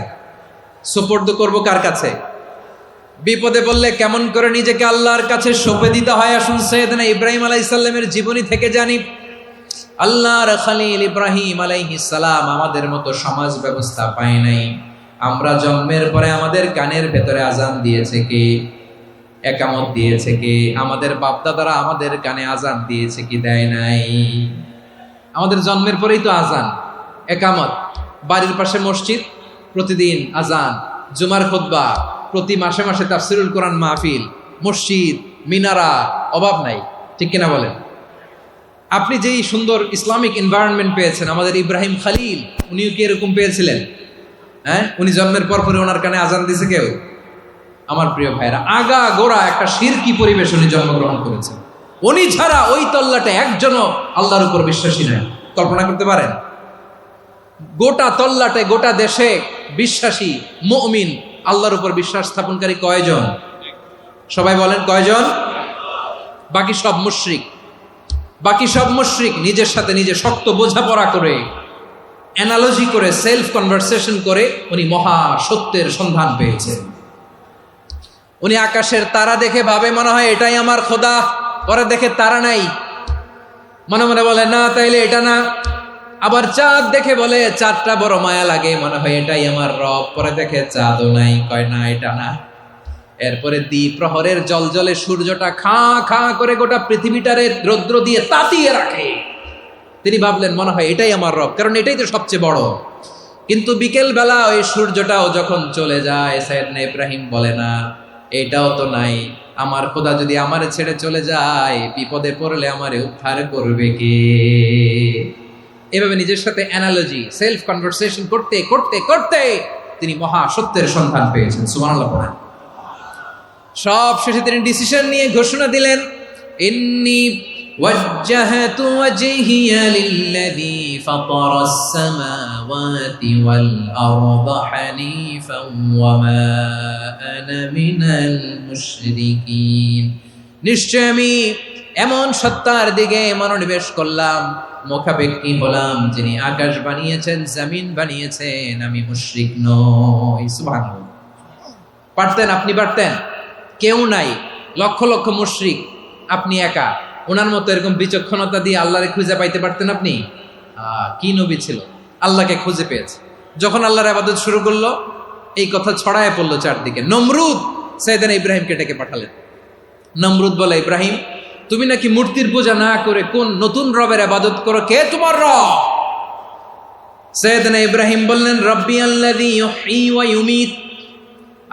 সুপর্দ করব? কার কাছে? বিপদে বললে কেমন করে নিজেকে আল্লাহর কাছে সঁপে দিতে হয়, আসুন সাইয়েদনা ইব্রাহিম আলাইহিস সালামের জীবনী থেকে জানি। আল্লাহর খলিল ইব্রাহিম আলাইহিস সালাম আমাদের মতো সমাজ ব্যবস্থা পায় নাই। আমরা জন্মের পরে আমাদের কানের ভেতরে আজান দিয়েছে কে? একামত দিয়েছে কে? আমাদের বাপদাদারা আমাদের কানে আজান দিয়েছে কি? দেয় নাই। আমাদের জন্মের পরেই তো আজান, একামত, বাড়ির পাশে মসজিদ, প্রতিদিন আজান, জুমার খুতবা, প্রতি মাসে মাসে তাফসিরুল কোরআন মাহফিল, মসজিদ, মিনারা, অভাব নাই, ঠিক কিনা বলেন? আপনি যেই সুন্দর ইসলামিক এনভায়রনমেন্ট পেয়েছেন, আমাদের ইব্রাহিম খলিল উনিও কি এরকম পেয়েছিলেন? হ্যাঁ, উনি জন্মের পর পরে ওনার কানে আজান দিয়েছে কেউ? আমার প্রিয় ভাইরা, আগা গোড়া একটা শিরকি পরিবেশ উনি জন্মগ্রহণ করেছেন। উনি ছাড়া ওই তল্লাটে একজনও আল্লাহর উপর বিশ্বাসী নাই। কল্পনা করতে পারেন? গোটা তল্লাটে, গোটা দেশে বিশ্বাসী মুমিন, আল্লাহর উপর বিশ্বাস স্থাপনকারী কয়জন? সবাই বলেন কয়জন? বাকি সব মুশরিক। বাকি সব মুশরিক নিজের সাথে নিজে শক্ত বোঝাপড়া করে, অ্যানালজি করে, সেলফ কনভারসেশন করে উনি মহা সত্যের সন্ধান পেয়েছেন। উনি আকাশের তারা দেখে ভাবে মনে হয় এটাই আমার খোদা, পরে দেখে তারা নাই, মনে মনে বলে না তাইলে এটা না। আবার চাঁদ দেখে বলে চাঁদটা বড় মায়া লাগে, মনে হয় এটাই আমার রব, পরে দেখে চাঁদও নাই, কয় না এটা না। এরপরে দ্বীপ প্রহরের জলজলে সূর্যটা খা খা করে গোটা পৃথিবীটারে রৌদ্র দিয়ে তাতিয়ে রাখে। তিনি ভাবলেন মনে হয় এটাই আমার রব, কারণ এটাই তো সবচেয়ে বড়। কিন্তু বিকেল বেলা ওই সূর্যটাও যখন চলে যায়, সাইয়েদনা ইব্রাহিম বলে না এটাও তো নাই, আমার খোদা যদি আমারে ছেড়ে চলে যায়, বিপদে পড়লে আমারে উদ্ধার করবে কে? এভাবে নিজের সাথে অ্যানালজি, সেলফ কনভারসেশন করতে করতে করতে তিনি মহা সত্যের সন্ধান পেয়েছেন। সুবহানাল্লাহ পড়েন। সব শেষে তিনি ডিসিশন নিয়ে ঘোষণা দিলেন, ইন্নী ওয়াজ্জাহাতু ওয়াজহিয়া লিল্লাযী ফাতারাস সামাওয়াতি ওয়াল আরদা হানিফান ওয়া মা আনা মিনাল মুশরিকিন। নিশ্চয় আমি এমন সত্তার দিকে মনোনিবেশ করলাম, মুখাপেক্ষী হলাম, যিনি আকাশ বানিয়েছেন, জমিন বানিয়েছেন, আমি মুশরিক নই। সুবহানাল্লাহ। পারতেন, আপনি পারতেন? কেউ নাই, লক্ষ লক্ষ মুশরিক, আপনি একা। ওনার মতো এরকম বিচক্ষণতা দিয়ে আল্লাহরে খুঁজে পাইতে পারতেন আপনি? কি নবী ছিল, আল্লাহকে খুঁজে পেয়েছে। যখন আল্লাহর ইবাদত শুরু করলো, এই কথা ছড়ায় পড়লো চারদিকে। নমরুদ সাইয়েদনা ইব্রাহিমকে ডেকে পাঠালেন। নমরুদ বলে, ইব্রাহিম তুমি নাকি মূর্তির পূজা না করে কোন নতুন রবের ইবাদত করো, কে তোমার রব? সাইয়েদনা ইব্রাহিম বললেন, রব্বি আল্লাযী ইউহয়ী ওয়া ইউমীত,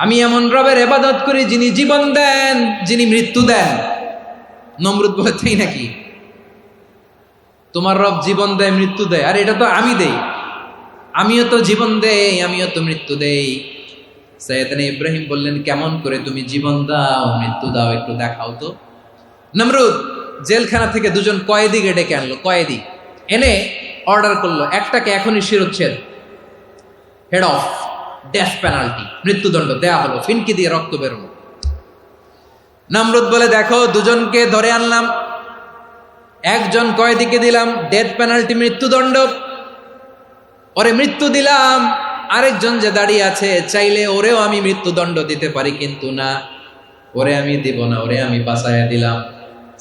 আমি এমন রবের ইবাদত করি যিনি জীবন দেন, যিনি মৃত্যু দেন। নমরুদ বলে, তাই নাকি? তোমার রব জীবন দেয়, মৃত্যু দেয়, আর এটা তো আমি দেই, আমিও তো জীবন দেই, আমিও তো মৃত্যু দেই। সাইয়েদনা ইব্রাহিম বললেন, কেমন করে তুমি জীবন দাও, মৃত্যু দাও, একটু দেখাও তো। নমরুদ জেলখানা থেকে দুজন কয়েদিকে ডেকে আনলো, কয়েদি এনে অর্ডার করলো, একটাকে এখনই শিরোচ্ছেদ, হেড অফ, ডেথ পেনাল্টি, মৃত্যুদণ্ড দেয়া হলো, ফিনকি দিয়ে রক্ত বেরোলো। নমরুদ বলে, দেখো দুজনকে ধরে আনলাম, একজন কয়েদিকে দিলাম ডেথ পেনাল্টি, মৃত্যুদণ্ড, ওরে মৃত্যু দিলাম। আরেকজন যে দাঁড়িয়ে আছে, চাইলে ওরেও আমি মৃত্যুদণ্ড দিতে পারি, কিন্তু না, ওরে আমি দিব না, ওরে আমি বাঁচাইয়া দিলাম,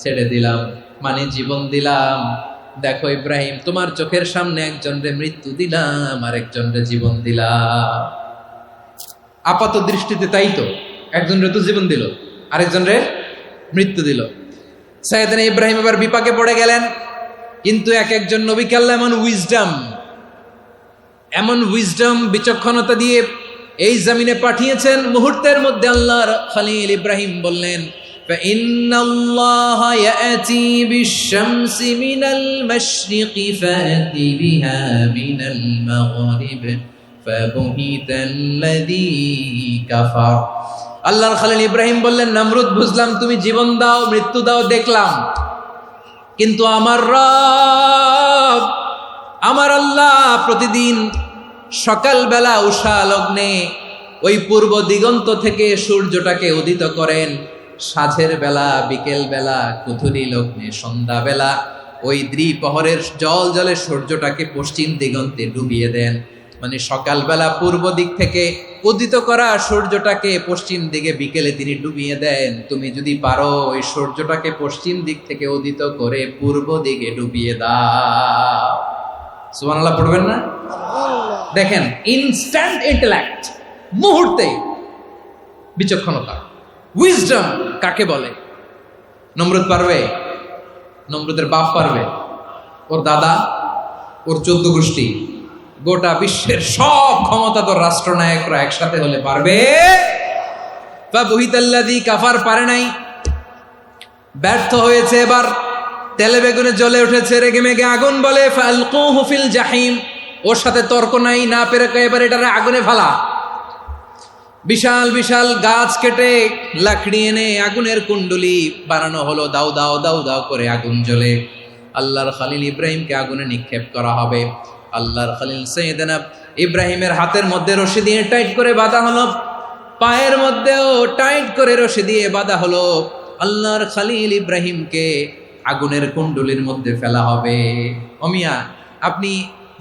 ছেড়ে দিলাম, মানে জীবন দিলাম। দেখো ইব্রাহিম, তোমার চোখের সামনে একজনরে মৃত্যু দিলাম, আরেকজনরে জীবন দিলাম। আপাত দৃষ্টিতে তাই তো, একজনরে তো জীবন দিল, আরেকজনরে মৃত্যু দিল। সাইয়েদনা ইব্রাহিম এবার বিপাকে পড়ে গেলেন। কিন্তু এক একজন নবীকে আল্লাহ এমন উইজডম বিচক্ষণতা দিয়ে এই জমিনে পাঠিয়েছেন, মুহূর্তের মধ্যে আল্লাহর খলিল ইব্রাহিম বললেন, ফাইন্নাল্লাহা ইয়াতি বিশ-শামসি মিনাল মাশরিকি ফাতি বিহা মিনাল মাগরিব ফাবুহিতাল্লাযী কাফার। আল্লাহর খলিল ইব্রাহিম বললেন, নমরুদ বুঝলাম তুমি জীবন দাও, মৃত্যু দাও, দেখলাম, কিন্তু আমার রব, আমার আল্লাহ প্রতিদিন সকালবেলা উষা লগ্নে ওই পূর্ব দিগন্ত থেকে সূর্যটাকে উদিত করেন, সাঁঝের বেলা, বিকেল বেলা, কুথুরি লগ্নে, সন্ধ্যা বেলা ওই দ্বিপ্রহরের জল জলে সূর্যটাকে পশ্চিম দিগন্তে ডুবিয়ে দেন। মানে সকালবেলা পূর্ব দিক থেকে উদিত করা সূর্যটাকে পশ্চিম দিকে বিকেলে তিনি ডুবিয়ে দেন। তুমি যদি পারো ওই সূর্যটাকে পশ্চিম দিক থেকে উদিত করে পূর্ব দিকে ডুবিয়ে দাও। সুবহানাল্লাহ পড়বেন না? দেখেন, ইনস্ট্যান্ট ইন্টেলেক্ট, মুহূর্তে বিচক্ষণতা, উইজডম কাকে বলে? নমরুদ পারবে? নমরুদের বাপ পারবে? ওর দাদা, ওর 14 গোষ্ঠী, গোটা বিশ্বের সব ক্ষমতাধর রাষ্ট্রনায়করা একসাথে হলে পারবে? ফাবুহিতাল্লাযী কাফার পারে নাই, ব্যর্থ হয়েছে। এবার তেলে বেগুনে জ্বলে উঠেছে, রেগে মেগে আগুন বলে, ফালকুহু ফিল জাহিম, ওর সাথে তর্ক নাই, না পেরে এবার এটারে আগুনে ফেলা। বিশাল বিশাল গাছ কেটে লাকড়ি এনে আগুনের কুণ্ডলি বানানো হলো, দাও দাও দাও দাও করে আগুন জ্বলে। আল্লাহর খলিল ইব্রাহিমকে আগুনে নিক্ষেপ করা হবে। আল্লাহর খলিল সাইয়েদনা ইব্রাহিমের হাতের মধ্যে রশি দিয়ে টাইট করে বাঁধা হলো, পায়ের মধ্যেও টাইট করে রশি দিয়ে বাঁধা হলো। আল্লাহর খলিল ইব্রাহিমকে আগুনের কুণ্ডলির মধ্যে ফেলা হবে। অমিয়া, আপনি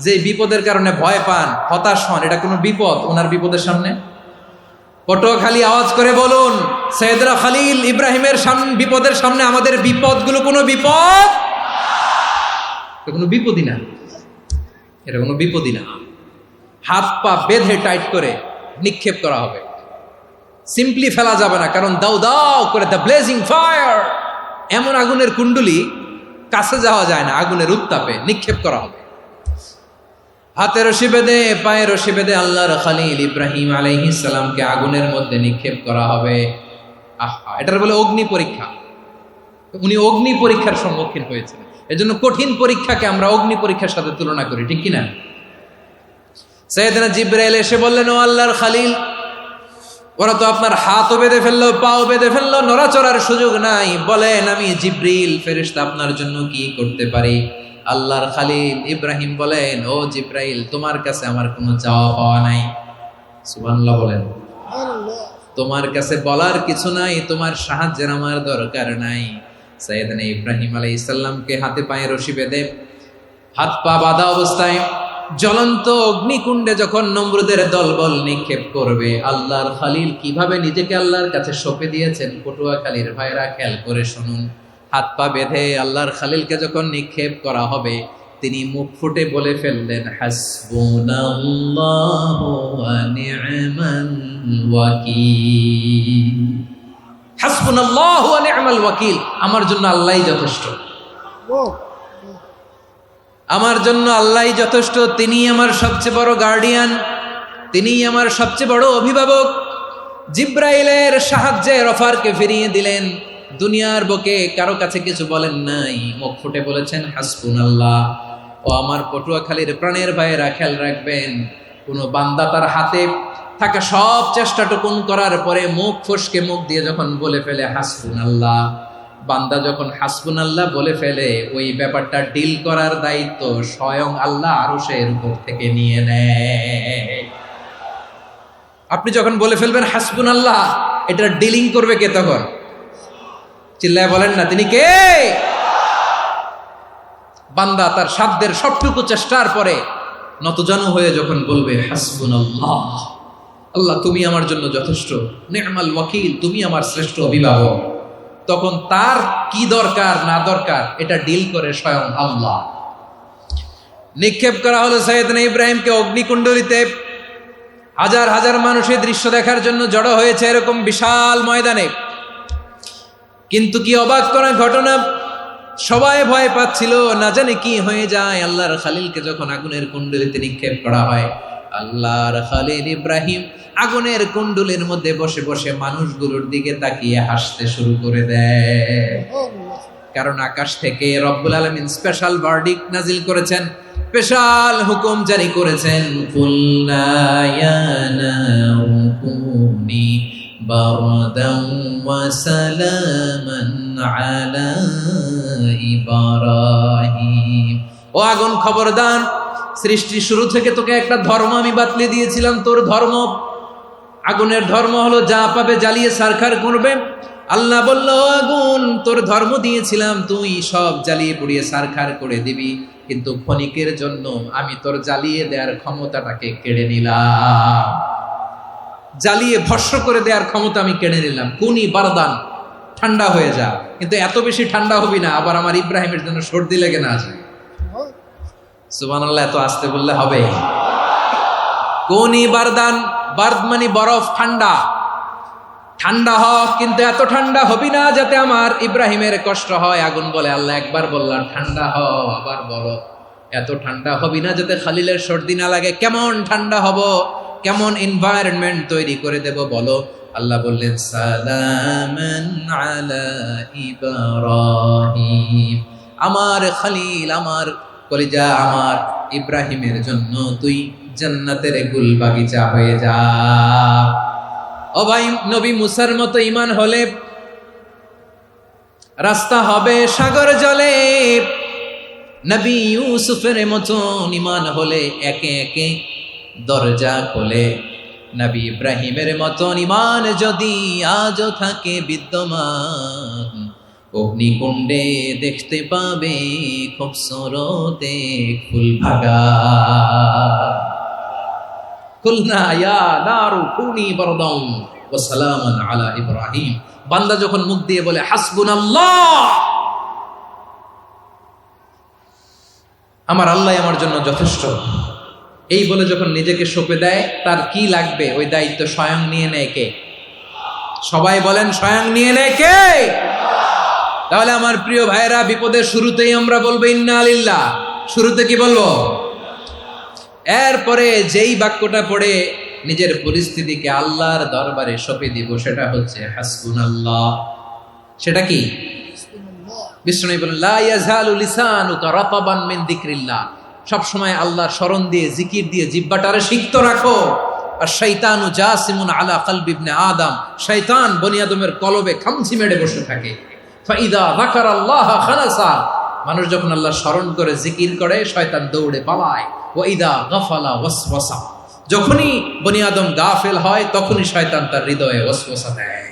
যে বিপদের কারণে ভয় পান, হতাশ হন, এটা কোনো বিপদ ওনার বিপদের সামনে? পটুয়াখালী আওয়াজ করে বলুন, সৈয়দনা খলিল ইব্রাহিমের বিপদের সামনে আমাদের বিপদগুলো কোনো বিপদ? কোনো বিপদই না, এটা কোনো বিপদই না। হাত পা বেঁধে টাইট করে নিক্ষেপ করা হবে, সিম্পলি ফেলা যাবে না, কারণ দাও দাও করে দ্য ব্লেজিং ফায়ার, এমন আগুনের কুণ্ডলি, কাছে যাওয়া যায় না, আগুনের উত্তাপে নিক্ষেপ করা হবে। হাতে রশি বেঁধে পায়ে রশি বেঁধে আল্লাহর খলিল ইব্রাহিম আলাইহিস সালামকে আগুনের মধ্যে নিক্ষেপ করা হবে। আহা, এটার বলে অগ্নি পরীক্ষা। উনি অগ্নি পরীক্ষার সম্মুখীন হয়েছিলেন। এজন্য কঠিন পরীক্ষাকে আমরা অগ্নি পরীক্ষার সাথে তুলনা করি, ঠিক কিনা? সাইয়েদনা জিবরাইল এসে বললেন, ও আল্লাহর খলিল, ওরা তো আপনার হাতও বেঁধে ফেললো, পাও বেঁধে ফেললো, নড়াচড়ার সুযোগ নাই, বলেন আমি জিবরিল ফেরেশতা আপনার জন্য কি করতে পারি? আল্লাহর খলিল ইব্রাহিম বলেন, ও জিবরাইল, তোমার কাছে আমার কোনো চাওয়া পাওয়া নাই। সুবহানাল্লাহ বলেন। তোমার কাছে বলার কিছু নাই, তোমার সাহায্যের আমার দরকার নাই। সাইয়েদনা ইব্রাহিম আলাইহিস সালামকে হাতে পায়ে রশি বেঁধে হাত পা বাঁধা অবস্থায় জ্বলন্ত অগ্নিকুণ্ডে যখন নমরুদের দলবল নিক্ষেপ করবে, আল্লাহর খলিল কিভাবে নিজেকে আল্লাহর কাছে সঁপে দিয়েছেন, পটুয়াখালীর ভাইরা খেয়াল করে শুনুন। হাত পা বেঁধে আল্লাহর খলিলকে যখন নিক্ষেপ করা হবে, তিনি মুখ ফুটে বলে ফেললেন, হাসবুনাল্লাহু ওয়া নি'মাল ওয়াকিল। হাসবুনাল্লাহু ওয়া নি'মাল ওয়াকিল, আমার জন্য আল্লাহই যথেষ্ট, আমার জন্য আল্লাহই যথেষ্ট। তিনি আমার সবচেয়ে বড় গার্ডিয়ান, তিনি আমার সবচেয়ে বড় অভিভাবক। জিব্রাইলের সাহায্যের অফারকে ফিরিয়ে দিলেন, দুনিয়ার বুকে কারো কাছে কিছু বলেন নাই, মুখ ফুটে বলেছেন হাসবুনাল্লাহ। ও আমার পটুয়াখালীর প্রাণের ভাইয়েরা, খেয়াল রাখবেন, কোনো বান্দা তার হাতে থাকা সব চেষ্টাটুকুন করার পরে মুখ ফসকে মুখ দিয়ে যখন বলে ফেলে হাসবুনাল্লাহ, বান্দা যখন হাসবুনাল্লাহ বলে ফেলে, ওই ব্যাপারটা ডিল করার দায়িত্ব স্বয়ং আল্লাহ আরশের উপর থেকে নিয়ে নেয়। আপনি যখন বলে ফেলবেন হাসবুনাল্লাহ, এটা ডিলিং করবে কে তখন? চিল্লায় বলেন না, তিনি কে? বান্দা তার সাধ্যের সবটুকু চেষ্টার পরে নতজানু হয়ে যখন বলবে হাসবুনাল্লাহ, আল্লাহ তুমি আমার জন্য যথেষ্ট, নি'মাল ওয়াকিল, তুমি আমার শ্রেষ্ঠ অভিভাবক, তখন তার কি দরকার না দরকার এটা ডিল করে স্বয়ং আল্লাহ। নিক্ষেপ করা হলো সাইয়েদনা ইব্রাহিমকে অগ্নিকুণ্ডলিতে। হাজার হাজার মানুষের দৃশ্য দেখার জন্য জড়ো হয়েছে এরকম বিশাল ময়দানে। কিন্তু কি অবাক করা ঘটনা, সবাই ভয় পাচ্ছিল, না জানে কি হয়ে যায়। আল্লাহর খলিলকে যখন আগুনের কুণ্ডলিতে নিক্ষেপ করা হয়, আল্লাহর খলিল ইব্রাহিম আগুনের কুণ্ডলের মধ্যে বসে বসে মানুষগুলোর দিকে তাকিয়ে হাসতে শুরু করে দেয়। কারণ আকাশ থেকে রব্বুল আলামিন স্পেশাল ভার্ডিক্ট নাজিল করেছেন, স্পেশাল হুকুম জারি করেছেন, কুল্লা ইয়া নারু কুনি বারদান ওয়া সালামান আলা ইব্রাহিম। ও আগুন, খবরদার, সৃষ্টি শুরু থেকে তোকে একটা ধর্ম আমি বাতলে দিয়েছিলাম, তোর ধর্ম, আগুনের ধর্ম হলো যা পাবে জ্বালিয়ে সারখার করবে। আল্লাহ বলল, আগুন, তোর ধর্ম দিয়েছিলাম, তুই সব জ্বালিয়ে পুড়িয়ে সারখার করে দিবি, কিন্তু ক্ষণিকের জন্য আমি তোর জ্বালিয়ে দেওয়ার ক্ষমতাটাকে কেড়ে নিলাম, জ্বালিয়ে ভস্ম করে দেওয়ার ক্ষমতা আমি কেড়ে নিলাম। কুনি বারদান, ঠান্ডা হয়ে যা, কিন্তু এত বেশি ঠান্ডা হবি না আবার আমার ইব্রাহিমের জন্য সর্দি লেগে না যায়। সুবহানাল্লাহ, এত আসতে বললে হবে? কুনি বারদান, বার্দ মানে বরফ, ঠান্ডা, ঠান্ডা হ, কিন্তু এত ঠান্ডা হবি না যাতে আমার ইব্রাহিমের কষ্ট হয়। আগুন বলে, আল্লাহ একবার বললাম ঠান্ডা হ, আবার বলো এত ঠান্ডা হবি না যাতে খলিলের সর্দি না লাগে। কেমন ঠান্ডা হব, কেমন এনভায়রনমেন্ট তৈরি করে দেব বলো? আল্লাহ বললেন, সালামান আলা ইব্রাহিম, আমার খলিল, আমার কলিজা, আমার ইব্রাহিমের জন্য তুই জান্নাতের গুল বাগিচা হয়ে যা। ও ভাই, নবী মুসার মতো ঈমান হলে রাস্তা হবে সাগর জলে, নবী ইউসুফের মতন ঈমান হলে একে একে দরজা খোলে। নবী ইব্রাহিমের মতন ঈমান যদি আজও থাকে বিদ্যমান, অগ্নিকুণ্ডে দেখতে পাবে খুবসুরত এক ফুল ভাগা। কুলনা ইয়া নারু কুনি বারদান ওয়া সালামান আলা ইব্রাহিম। বান্দা যখন মুখ দিয়ে বলে হাসবুনাল্লাহ, আমার আল্লাহ আমার জন্য যথেষ্ট, এই বলে যখন নিজেকে সঁপে দেয়, তার কি লাগবে ওই দায়িত্ব স্বয়ং নিয়ে নেয় কে? সবাই বলেন স্বয়ং নিয়ে নেয় কে? তাহলে আমার প্রিয় ভাইরা, বিপদের শুরুতেই আমরা বলবো ইন্না লিল্লাহ। শুরুতে কি বলবো? এরপরে যেই বাক্যটা পড়ে নিজের পরিস্থিতিকে আল্লাহর দরবারে সঁপে দিব, সেটা হচ্ছে হাসবুনাল্লাহ। সেটা কি? বিষ্ণু বলেন লা ইয়াজালু লিসানুকা রাতাবান মিন যিকরিল্লাহ, সব সময় আল্লাহর স্মরণ দিয়ে, জিকির দিয়ে জিহ্বাটারে সিক্ত রাখো। আর শয়তানু জাসিমুন আলা কলবি ইবনে আদম, শয়তান বনি আদমের কলবে খামচি মেরে বসে থাকে। ফাইদা যাকারাল্লাহ খালাসা, মানুষ যখন আল্লাহর স্মরণ করে জিকির করে, শয়তান দৌড়ে পালায়। ওয়া ইদা গাফালা ওয়াসওয়াসা, যখনই বনি আদম গাফেল হয়, তখনই শয়তান তার হৃদয়ে ওয়াসওয়াসা দেয়।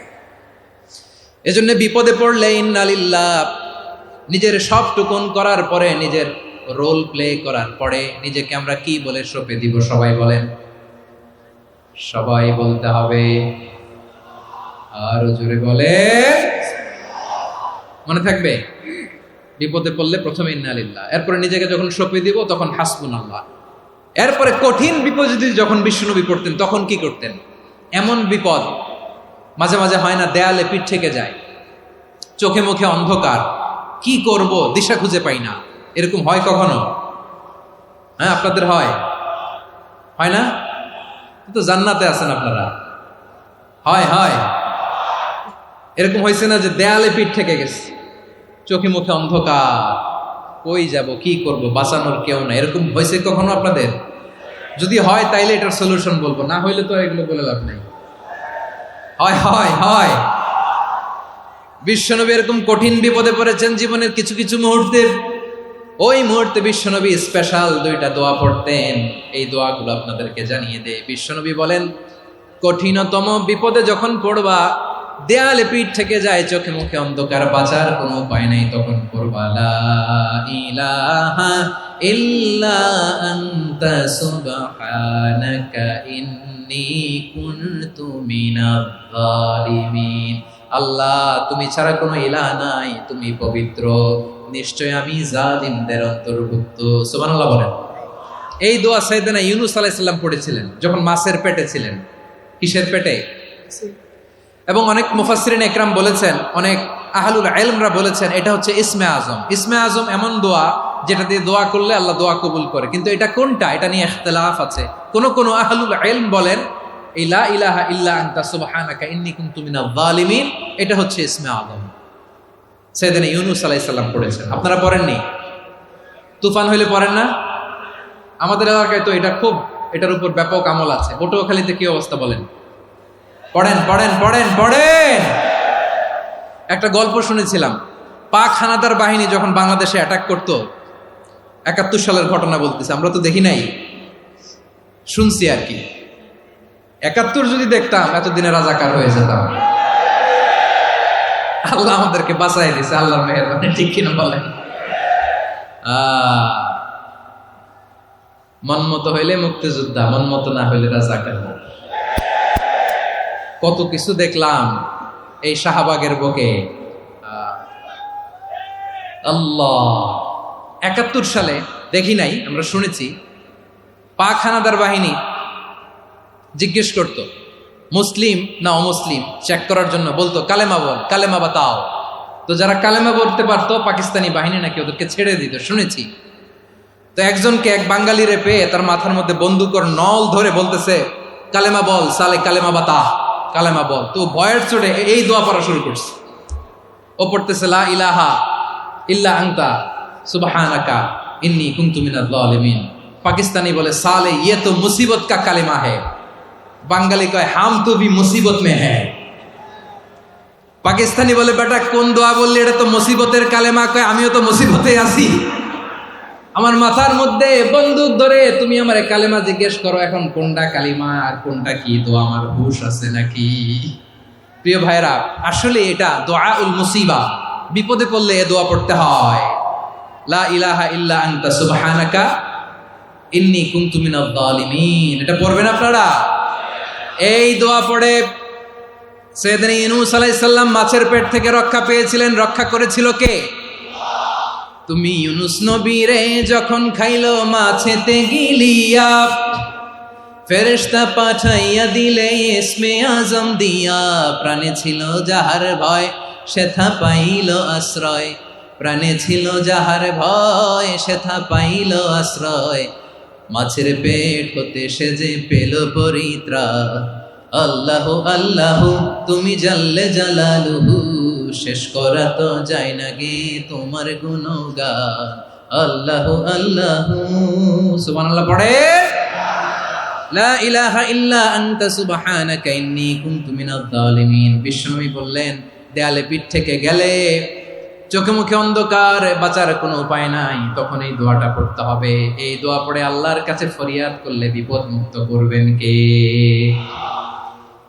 এজন্য বিপদে পড়লে ইন্না লিল্লাহ, নিজের সব টুকুন করার পরে, নিজের রোল প্লে করার পরে নিজেকে আমরা কি বলে সঁপে দিব? সবাই বলেন, সবাই বলতে হবে। আরো জোরে বলে, মনে থাকবে? বিপদে পড়লে প্রথমে ইন্না লিল্লাহ, এরপরে নিজেকে যখন সঁপে দিব তখন হাসবুনাল্লাহ। এরপরে কঠিন বিপদে যখন বিশ্বনবী পড়তেন তখন কি করতেন? এমন বিপদ মাঝে মাঝে হয় না, দেয়ালে পিঠ থেকে যায়, চোখে মুখে অন্ধকার, কি করব দিশা খুঁজে পাই না, এরকম হয় কখনো? হ্যাঁ, আপনাদের হয়? হয় না? তো জান্নাতে আছেন আপনারা। হয় হয় এরকম হয়েছে না যে দেয়ালে পিঠ থেকে গেছে, চোখে মুখে অন্ধকার, কই যাব, কি করব, বাঁচানোর কেউ না, এরকম হয়েছে কখনো আপনাদের? যদি হয় তাইলে এটার সলিউশন বলবো, না হইলে তো এগুলো বলে লাভ নাই। হয় হয় হয় বিশ্বনবী এরকম কঠিন বিপদে পড়েছেন জীবনের কিছু কিছু মুহূর্তে। ওই মুহূর্তে বিশ্বনবী স্পেশাল দুইটা দোয়া পড়তেন। এই দোয়াগুলো আপনাদেরকে জানিয়ে দেয়। বিশ্বনবী বলেন, কঠিনতম বিপদে যখন পড়বা, দেয়ালে পিঠ থেকে যায়, চোখে মুখে অন্ধকার, বাঁচার কোনো উপায় নাই, তখন পড়বা লা ইলাহা ইল্লা আনতা সুবহানাকা ইন্নী কুনতু মিনাজ জালিমিন। আল্লাহ, তুমি ছাড়া কোনো ইলাহ নাই, তুমি পবিত্র, নিশ্চয় আমি জালিমদের অন্তর্ভুক্ত। সুবহানাল্লাহ বলেন। এই দোয়া সাইয়েদনা ইউনূস আলাইহিস সালাম পড়েছিলেন যখন মাছের পেটে ছিলেন। কিসের পেটে? এবং অনেক মুফাসসিরিন ইকরাম বলেছেন, অনেক আহলুল ইলমরা বলেছেন, এটা হচ্ছে ইসমে আজম। ইসমে আজম এমন দোয়া যেটা দিয়ে দোয়া করলে আল্লাহ দোয়া কবুল করে, কিন্তু এটা কোনটা, এটা নিয়ে ইখতিলাফ আছে। কোন কোন আহলুল ইলম বলেন এই লা ইলাহা ইল্লা আনতা সুবহানাকা ইন্নী কুনতু মিনাজ জালিমিন, এটা হচ্ছে ইসমে আজম। সাইয়েদনা ইউনূস আলাইহিস সালাম পড়েছেন। আপনারা পড়েননি? তুফান হইলে পড়েন না? আমাদের এলাকায় তো এটা খুব, এটার উপর ব্যাপক আমল আছে। পটুয়াখালীতে কি অবস্থা বলেন? পড়েন পড়েন পড়েন পড়েন। একটা গল্প শুনেছিলাম, পাক হানাদার বাহিনী যখন বাংলাদেশে অ্যাটাক করতো, ৭১ সালের ঘটনা বলতেছে, আমরা তো দেখি নাই, শুনছি আর কি। ৭১ যদি দেখতাম এতদিনে রাজাকার হয়ে যেতাম। আল্লাহ আমাদেরকে বাঁচাই দিছে, আল্লাহর মেহেরবানি, ঠিক কিনা বলেন? মন মতো হইলে মুক্তিযোদ্ধা, মন মতো না হইলে রাজাকার। কত কিছু দেখলাম এই শাহবাগের বুকে। আল্লাহ, ৭১ সালে দেখি নাই, আমরা শুনেছি। পাক হানাদার বাহিনী জিজ্ঞেস করত মুসলিম না অমুসলিম চেক করার জন্য, বলতো কালেমা বল, কালেমা বাতাও। তো যারা কালেমা বলতে পারতো, পাকিস্তানি বাহিনী নাকি ওদেরকে ছেড়ে দিত, শুনেছি। তো একজনকে, এক বাঙালিরে পেয়ে তার মাথার মধ্যে বন্দুকর নল ধরে বলতেছে, কালেমা বল সালে, কালেমা বাতা, কালেমা বল। তো ভয়ের চোটে এই দোয়া পড়া শুরু করছে। ও পড়তেছে লা ইলাহা ইল্লা আনতা সুবহানাকা ইন্নী কুনতু মিনাজ জালিমিন। পাকিস্তানি বলে সালে ইয়ে তো মুসিবত কা কালেমা है। বাঙালি কয় হাম তো ভি মুসিবত মে হ্যায়। পাকিস্তানি বলে বেটা কোন দোয়া বললি, এটা তো মুসিবতের কালেমা। কয় আমিও তো মুসিবতে আছি, আমার মাথার মধ্যে বন্দুক ধরে তুমি আমার কালেমা জিজ্ঞেস করো, এখন কোনটা কালিমা আর কোনটা কি, তো আমার হুশ আছে নাকি? প্রিয় ভাইরা, আসলে এটা দুআউল মুসিবা, বিপদে পড়লে এ দোয়া পড়তে হয়। লা ইলাহা ইল্লা আনতা সুবহানাকা ইন্নী কুনতু মিনাজ জালিমিন। এটা পড়বেন আপনারা। এই দোয়া পড়ে সাইয়েদনা ইউনূস আলাইহিস সালাম মাছের পেট থেকে রক্ষা পেয়েছিলেন, রক্ষা করেছিল কে? তুমি ইউনূস নবীরে যখন খাইলো মাছেতে গিলিয়া, ফেরেশতা পাঠাইয়া দিলে ইসমে আজম দিয়া, প্রাণে ছিল যাহার ভয় সেথা পাইল আশ্রয়, প্রাণে ছিল যাহার ভয় সেথা পাইল আশ্রয়, মাছের পেট হতে সে যে পেল পরিত্রাণ। আল্লাহ আল্লাহ তুমি জাল্লে জালালুহু, শেষ করা তো যায় না গে তোমার গুণগান। আল্লাহ আল্লাহ, সুবহানাল্লাহ পড়ে। লা ইলাহা ইল্লা আনতা সুবহানাকা ইন্নী কুনতু মিনাজ জালিমিন। বিশ্বনবী বললেন, দেয়ালে পিঠ থেকে গেলে, চোখে মুখে অন্ধকার, বাঁচার কোনো উপায় নাই, তখন এই দোয়াটা পড়তে হবে। এই দোয়া পড়ে আল্লাহর কাছে ফরিয়াদ করলে বিপদ মুক্ত করবেন কে?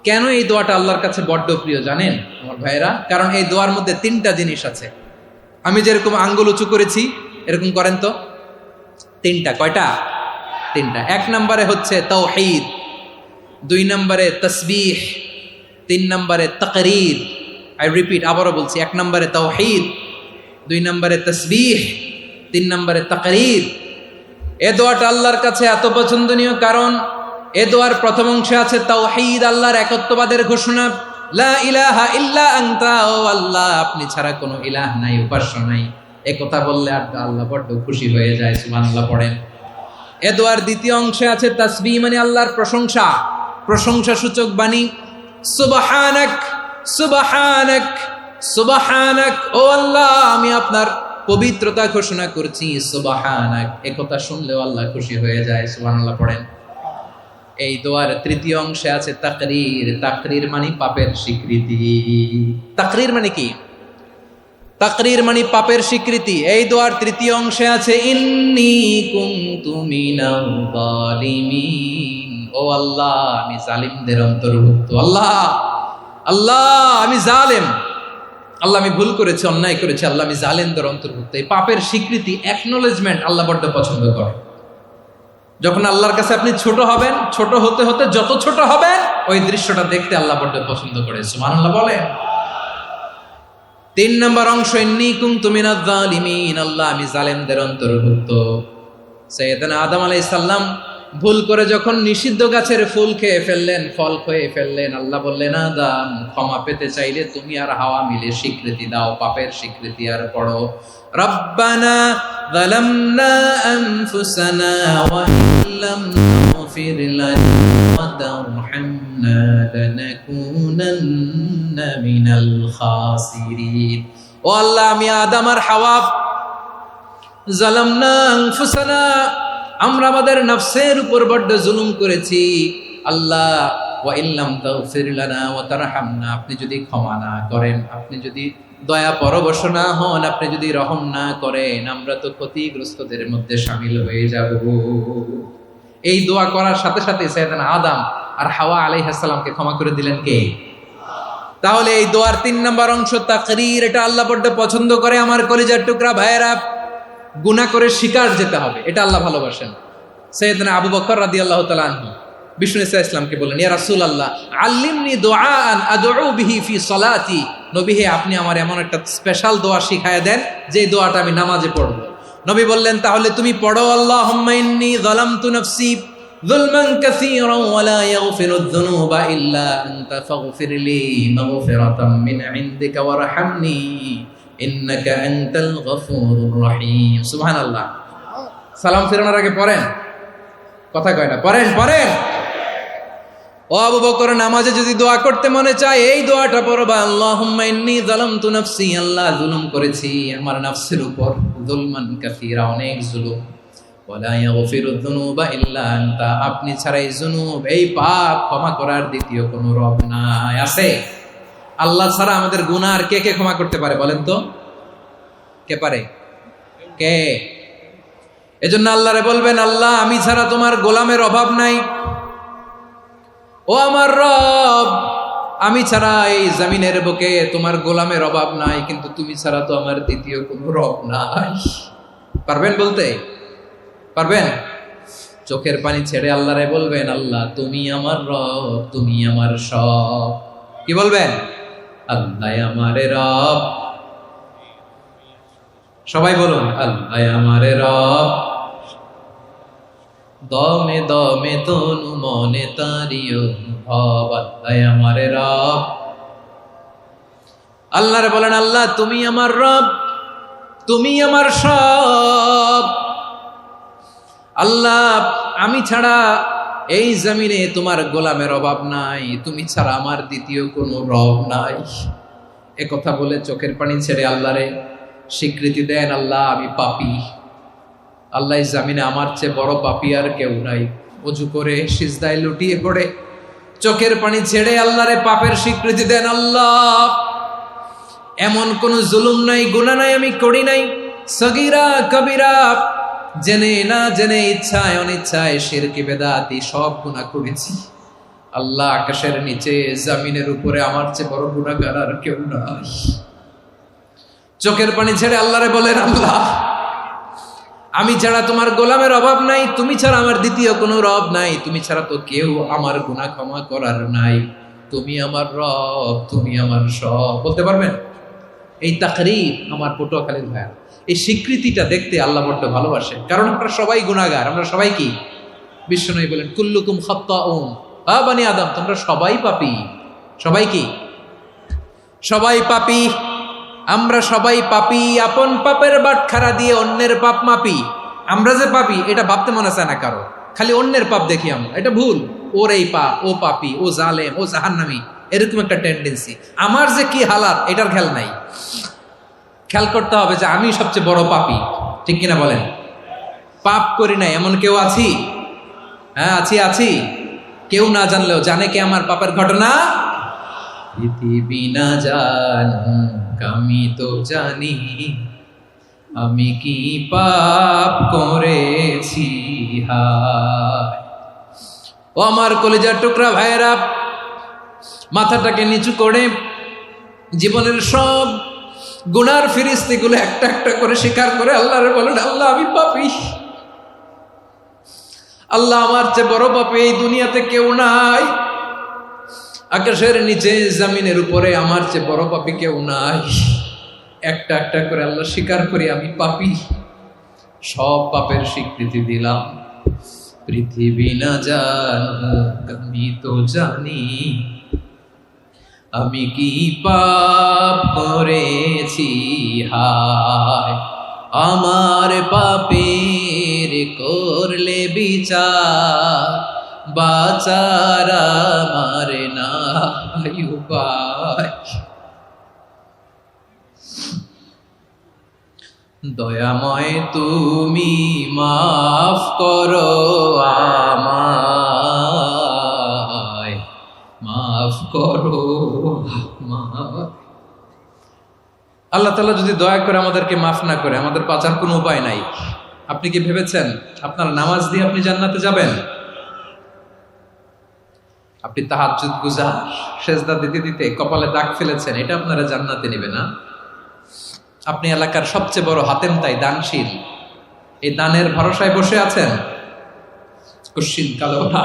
কেন এই দোয়াটা আল্লাহর কাছে বড্ড প্রিয় জানেন আমার ভাইয়েরা? কারণ এই দোয়ার মধ্যে তিনটা জিনিস আছে। আমি যেরকম আঙ্গুল উঁচু করেছি এরকম করেন তো। তিনটা। কয়টা? তিনটা। এক নম্বরে হচ্ছে তাওহীদ, দুই নম্বরে তাসবিহ, তিন নম্বরে তাকরীর। আই রিপিট, আবারও বলছি, এক নম্বরে তাওহীদ, দুই নম্বরে তাসবিহ, তিন নম্বরে তাকরীর। এ দোয়াটা আল্লাহর কাছে এত পছন্দনীয় কারণ এ দোয়ার প্রথম অংশে আছে তাওহীদ, আল্লাহর একত্ববাদের ঘোষণা। লা ইলাহা ইল্লা আনতা, ও আল্লাহ আপনি ছাড়া কোনো ইলাহ নাই, উপাস্য নাই। এ কথা বললে আর আল্লাহ বড্ড খুশি হয়ে যায়, সুবহানাল্লাহ পড়েন। এ দোয়ার দ্বিতীয় অংশে আছে তাসবিহ, মানে আল্লাহর প্রশংসা, প্রশংসা সূচক বাণী। সুবহানাক সুবহানাক সুবহানাক, ও আল্লাহ আমি আপনার পবিত্রতা ঘোষণা করছি, সুবহানাক। এ কথা শুনলেও আল্লাহ খুশি হয়ে যায়, সুবহানাল্লাহ পড়েন। এই দোয়ার তৃতীয় অংশে আছে তাকরীর, তাকরীর মানে পাপের স্বীকৃতি। তাকরীর মানে কি? তাকরীর মানে পাপের স্বীকৃতি। এই দোয়ার তৃতীয় অংশে আছে ইন্নী কুনতু মিনাল জালিমিন, ও আল্লাহ আমি জালিমদের অন্তর্ভুক্ত। আল্লাহ আল্লাহ আমি জালেম, আল্লাহ আমি ভুল করেছি, অন্যায় করেছি, আল্লাহ আমি জালেমদের অন্তর্ভুক্ত। এই পাপের স্বীকৃতি, অ্যাকনোলেজমেন্ট আল্লাহ বড্ড পছন্দ করে। যখন আল্লাহর কাছে আপনি ছোট হবেন, ছোট হতে হতে যত ছোট হবেন, ওই দৃশ্যটা দেখতে আল্লাহ বড্ড পছন্দ করে, সুবহানাল্লাহ বলে। তিন নম্বর অংশ ইন্নী কুনতু মিনাজ জালিমিন, আল্লাহ আমি জালেমদের অন্তর্ভুক্ত। সাইয়েদনা আদম আলাইহিস সালাম ভুল করে যখন নিষিদ্ধ গাছের ফুল খেয়ে ফেললেন, ফল খেয়ে ফেললেন, আল্লাহ বললেন আদম ক্ষমা পেতে চাইলে তুমি আর হাওয়া মিলে স্বীকৃতি দাও, পাপের স্বীকৃতি আর পড়ো, রব্বানা যালামনা আনফুসানা ওয়া ইল্লাম তাগফির লানা ওয়া তারহামনা লানাকুনান্না মিনাল খাসিরিন। ও আল্লাহ আমি আদম আর হাওয়া, যালামনা আনফুসানা আমরা আমাদের নফসের উপর বড্ড জুলুম করেছি, আল্লাহ ওয়া ইল্লাম তাগফির লানা ওয়া তারহামনা, আপনি যদি ক্ষমা না করেন, আপনি যদি দয়া পরবশ না হন, আপনি যদি রহম না করেন, আমরা তো ক্ষতিগ্রস্তদের মধ্যে শামিল হয়ে যাব। এই দোয়া করার সাথে সাথে সাইয়েদনা আদম আর হাওয়া আলাইহিস সালামকে ক্ষমা করে দিলেন কে? তাহলে এই দোয়ার তিন নম্বর অংশ তাকরীর, এটা আল্লাহ বড্ড পছন্দ করে। আমার কলিজার টুকরা ভাইয়েরা, গুনাহ করে শিকার যেতে হবে, এটা আল্লাহ ভালোবাসেন। সাইয়েদনা আবু বকর রাদিয়াল্লাহু তাআলা আনহু বিষ্ণু ইসলামকে বললেন, ইয়া রাসূলুল্লাহ আল্লিমনি দুআআন আদউ বিহি ফি সলাতি, নবী হে আপনি আমার এমন একটা স্পেশাল দোয়া শিখায়া দেন যে দোয়াটা আমি নামাজে পড়ব। নবী বললেন, তাহলে তুমি পড়ো, আল্লাহুম্মা ইন্নী যালামতু নাফসি যুলমান কাসীরান ওয়া লা ইয়াগফিরুয যুনুবা ইল্লা আনতা ফাগফিরলি মাগফিরাতাম মিন ইনদিকা ওয়ারহামনি ইন্নাকা আনতাল গফুরুর রহিম। সুবহানাল্লাহ। সালাম ফেরানোর আগে পড়েন, কথা কয় না, পড়েন পড়েন। ও আবু বকর, নামাজে যদি দোয়া করতে মনে চায় এই দোয়াটা পড়বা, আল্লাহুম্মা ইন্নী যালামতু নাফসি, আল্লাহ জুলুম করেছি আমার নফসের উপর, যুলমান কাসীরা অনেক জুলুম, ওয়া লা ইয়াগফিরুয যুনুবা ইল্লা আনতা, আপনি ছাড়া এই জুনুব, এই পাপ ক্ষমা করার দ্বিতীয় কোনো রব নাই। আছে? আল্লাহ ছাড়া আমাদের গুনাহ আর কে কে ক্ষমা করতে পারে বলেন তো? কে পারে? কে? এজন্য আল্লাহরে বলবেন, আল্লাহ আমি ছাড়া তোমার গোলামের অভাব নাই, ও আমার রব আমি ছাড়া এই জমিনের বুকে তোমার গোলামের অভাব নাই, কিন্তু তুমি ছাড়া তো আমার দ্বিতীয় কোনো রব নাই। পারবেন বলতে? পারবেন? চোখের পানি ছেড়ে আল্লাহরে বলবেন, আল্লাহ তুমি আমার রব, তুমি আমার সব, কি বলবেন? আল্লাহ আমারে রব। সবাই বলুন, আল্লাহ আমারে রব। দমে দমে তনু মনে তারি অনুভব, আল্লাহ আমারে রব। আল্লাহরে বলেন, আল্লাহ তুমি আমার রব, তুমি আমার সব। আল্লাহ আমি ছাড়া এই জমিনে তোমার গোলামের অভাব নাই, তুমি ছাড়া আমার দ্বিতীয় কোনো রব নাই। এ কথা বলে চোখের পানি ছেড়ে আল্লাহরে স্বীকৃতি দেন, আল্লাহ আমি পাপী। আল্লাহ জামিনে আমার চেয়ে বড় পাপী আর কেউ নাই। অজু করে সিজদায় লুটিয়ে পড়ে চোখের পানি ছেড়ে আল্লাহরে পাপের স্বীকৃতি দেন, আল্লাহ এমন কোন জুলুম নাই, গুনাহ নাই আমি করি নাই, সগীরা কবিরা, জেনে না জেনে, ইচ্ছায় অনিচ্ছায়, শিরকি বেদাতি সব গুনাহ করেছি। আল্লাহ আকাশের নিচে জমিনের উপরে আমার চেয়ে বড় গুনাহগার আর কেউ নাই। চোখের পানি ছেড়ে আল্লাহরে বলেন, আল্লাহ আমি ছাড়া তোমার গোলামের অভাব নাই, তুমি ছাড়া আমার দ্বিতীয় কোনো রব নাই, তুমি ছাড়া তো কেউ আমার গুনাহ ক্ষমা করার নাই, তুমি আমার রব, তুমি আমার সব। বলতে পারবেন? এই তাকরীর আমার পটুয়াখালীর ভাইয়া, এই স্বীকৃতিটা দেখতে আল্লাহ বড্ড ভালোবাসে। কারণ আমরা সবাই গুনাহগার, আমরা সবাই কি? বিশ্বনবী বলেন, কুল্লুকুম খাত্তাউন, বানি আদম তোমরা সবাই পাপী। সবাই কি? সবাই পাপী। আমরা সবাই পাপী, আপন পাপের বাটখারা দিয়ে অন্যের পাপ মাপি। আমরা যে পাপী এটা ভাবতে মনে চায় না কারো, খালি অন্যের পাপ দেখি আমরা, এটা ভুল। ওর এই পাপ, ও পাপী, ও জালেম, ও জাহান্নামী, এরকম একটা টেন্ডেন্সি। আমার যে কি হালাত এটার খেয়াল নাই। খেয়াল করতে হবে যে আমি সবচেয়ে বড় পাপী, ঠিক কিনা বলেন? পাপ করি নাই এমন কেউ আছি? হ্যাঁ আছি। কেউ না জানলেও জানে কে আমার পাপের ঘটনা? পৃথিবী না জানুক আমি তো জানি, আমি কি পাপ করেছি। হায় ও আমার কলিজার টুকরা ভাইয়েরা, মাথাটাকে নিচু করে জীবনের সব গুনার ফিরিস্তিগুলো একটা একটা করে স্বীকার করে আল্লাহরে বলেন, আল্লাহ আমি পাপী। আল্লাহ আমার চেয়ে বড় পাপী এই দুনিয়াতে কেউ নাই। আকাশের নিচে জমিনের উপরে আমার চেয়ে বড় পাপী কেউ নাই। একটা একটা করে আল্লাহ স্বীকার করি আমি পাপী, সব পাপের স্বীকৃতি দিলাম। পৃথিবী না জানুক আমি তো জানি, আমি কি পাপ করেছি। হায় আমার পাপের করলে বিচার, বাঁচার আমার নাই উপায়। দয়াময় তুমি মাফ করো আমায়, মাফ করো আমায়। আল্লাহ তাআলা যদি দয়া করে আমাদেরকে মাফ না করে, আমাদের বাঁচার কোনো উপায় নাই। আপনি কি ভেবেছেন আপনার নামাজ দিয়ে আপনি জান্নাতে যাবেন? আপনি তাহাজ্জুদ গুজার, সেজদা দিতে দিতে কপালে দাগ ফেলেছেন, এটা আপনারা জান্নাতে নেবে না। আপনি এলাকার সবচেয়ে বড় হাতেম তাই দানশীল, এই দানের ভরসায় বসে আছেন, কুশ্চিন কালো না।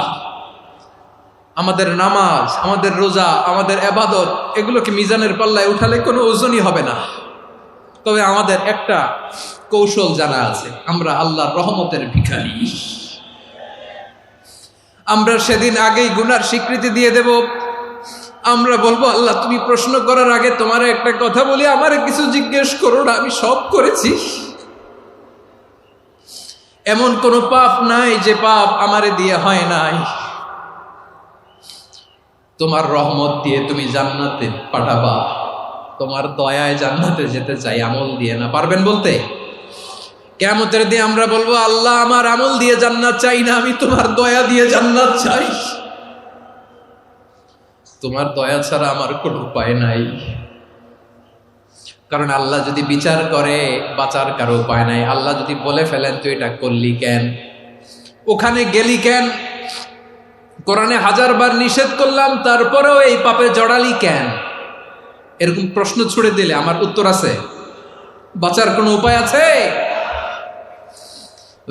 আমাদের নামাজ, আমাদের রোজা, আমাদের ইবাদত, এগুলোকে মিজানের পাল্লায় উঠালে কোনো ওজনই হবে না। তবে আমাদের একটা কৌশল জানা আছে, আমরা আল্লাহর রহমতের ভিখারি। আমরা সেদিন আগেই গুনার স্বীকৃতি দিয়ে দেব। আমরা বলবো, আল্লাহ তুমি প্রশ্ন করার আগে তোমার একটা কথা বলি, আমারে কিছু জিজ্ঞেস করো না, আমি সব করেছি। এমন কোন পাপ নাই যে পাপ আমারে দিয়ে হয় নাই। তোমার রহমত দিয়ে তুমি জান্নাতে পাঠাবা, তোমার দয়ায় জান্নাতে যেতে চাই, আমল দিয়ে না। পারবেন বলতে? কিয়ামতের দিন আমরা বলবো, আল্লাহ আমার আমল দিয়ে জান্নাত চাই না, আমি তোমার দয়া দিয়ে জান্নাত চাই। তোমার দয়া ছাড়া আমার কোনো উপায় নাই। কারণ আল্লাহ যদি বিচার করে বাঁচার কারো উপায় নাই। আল্লাহ যদি বলে ফেলেন তুই এটা করলি কেন, ওখানে গেলি কেন, কোরআনে 1000 বার নিষেধ করলাম তারপরেও এই পাপে জড়ালি কেন, এরকম প্রশ্ন ছুড়ে দিলে আমার উত্তর আছে? বাঁচার কোনো উপায় আছে?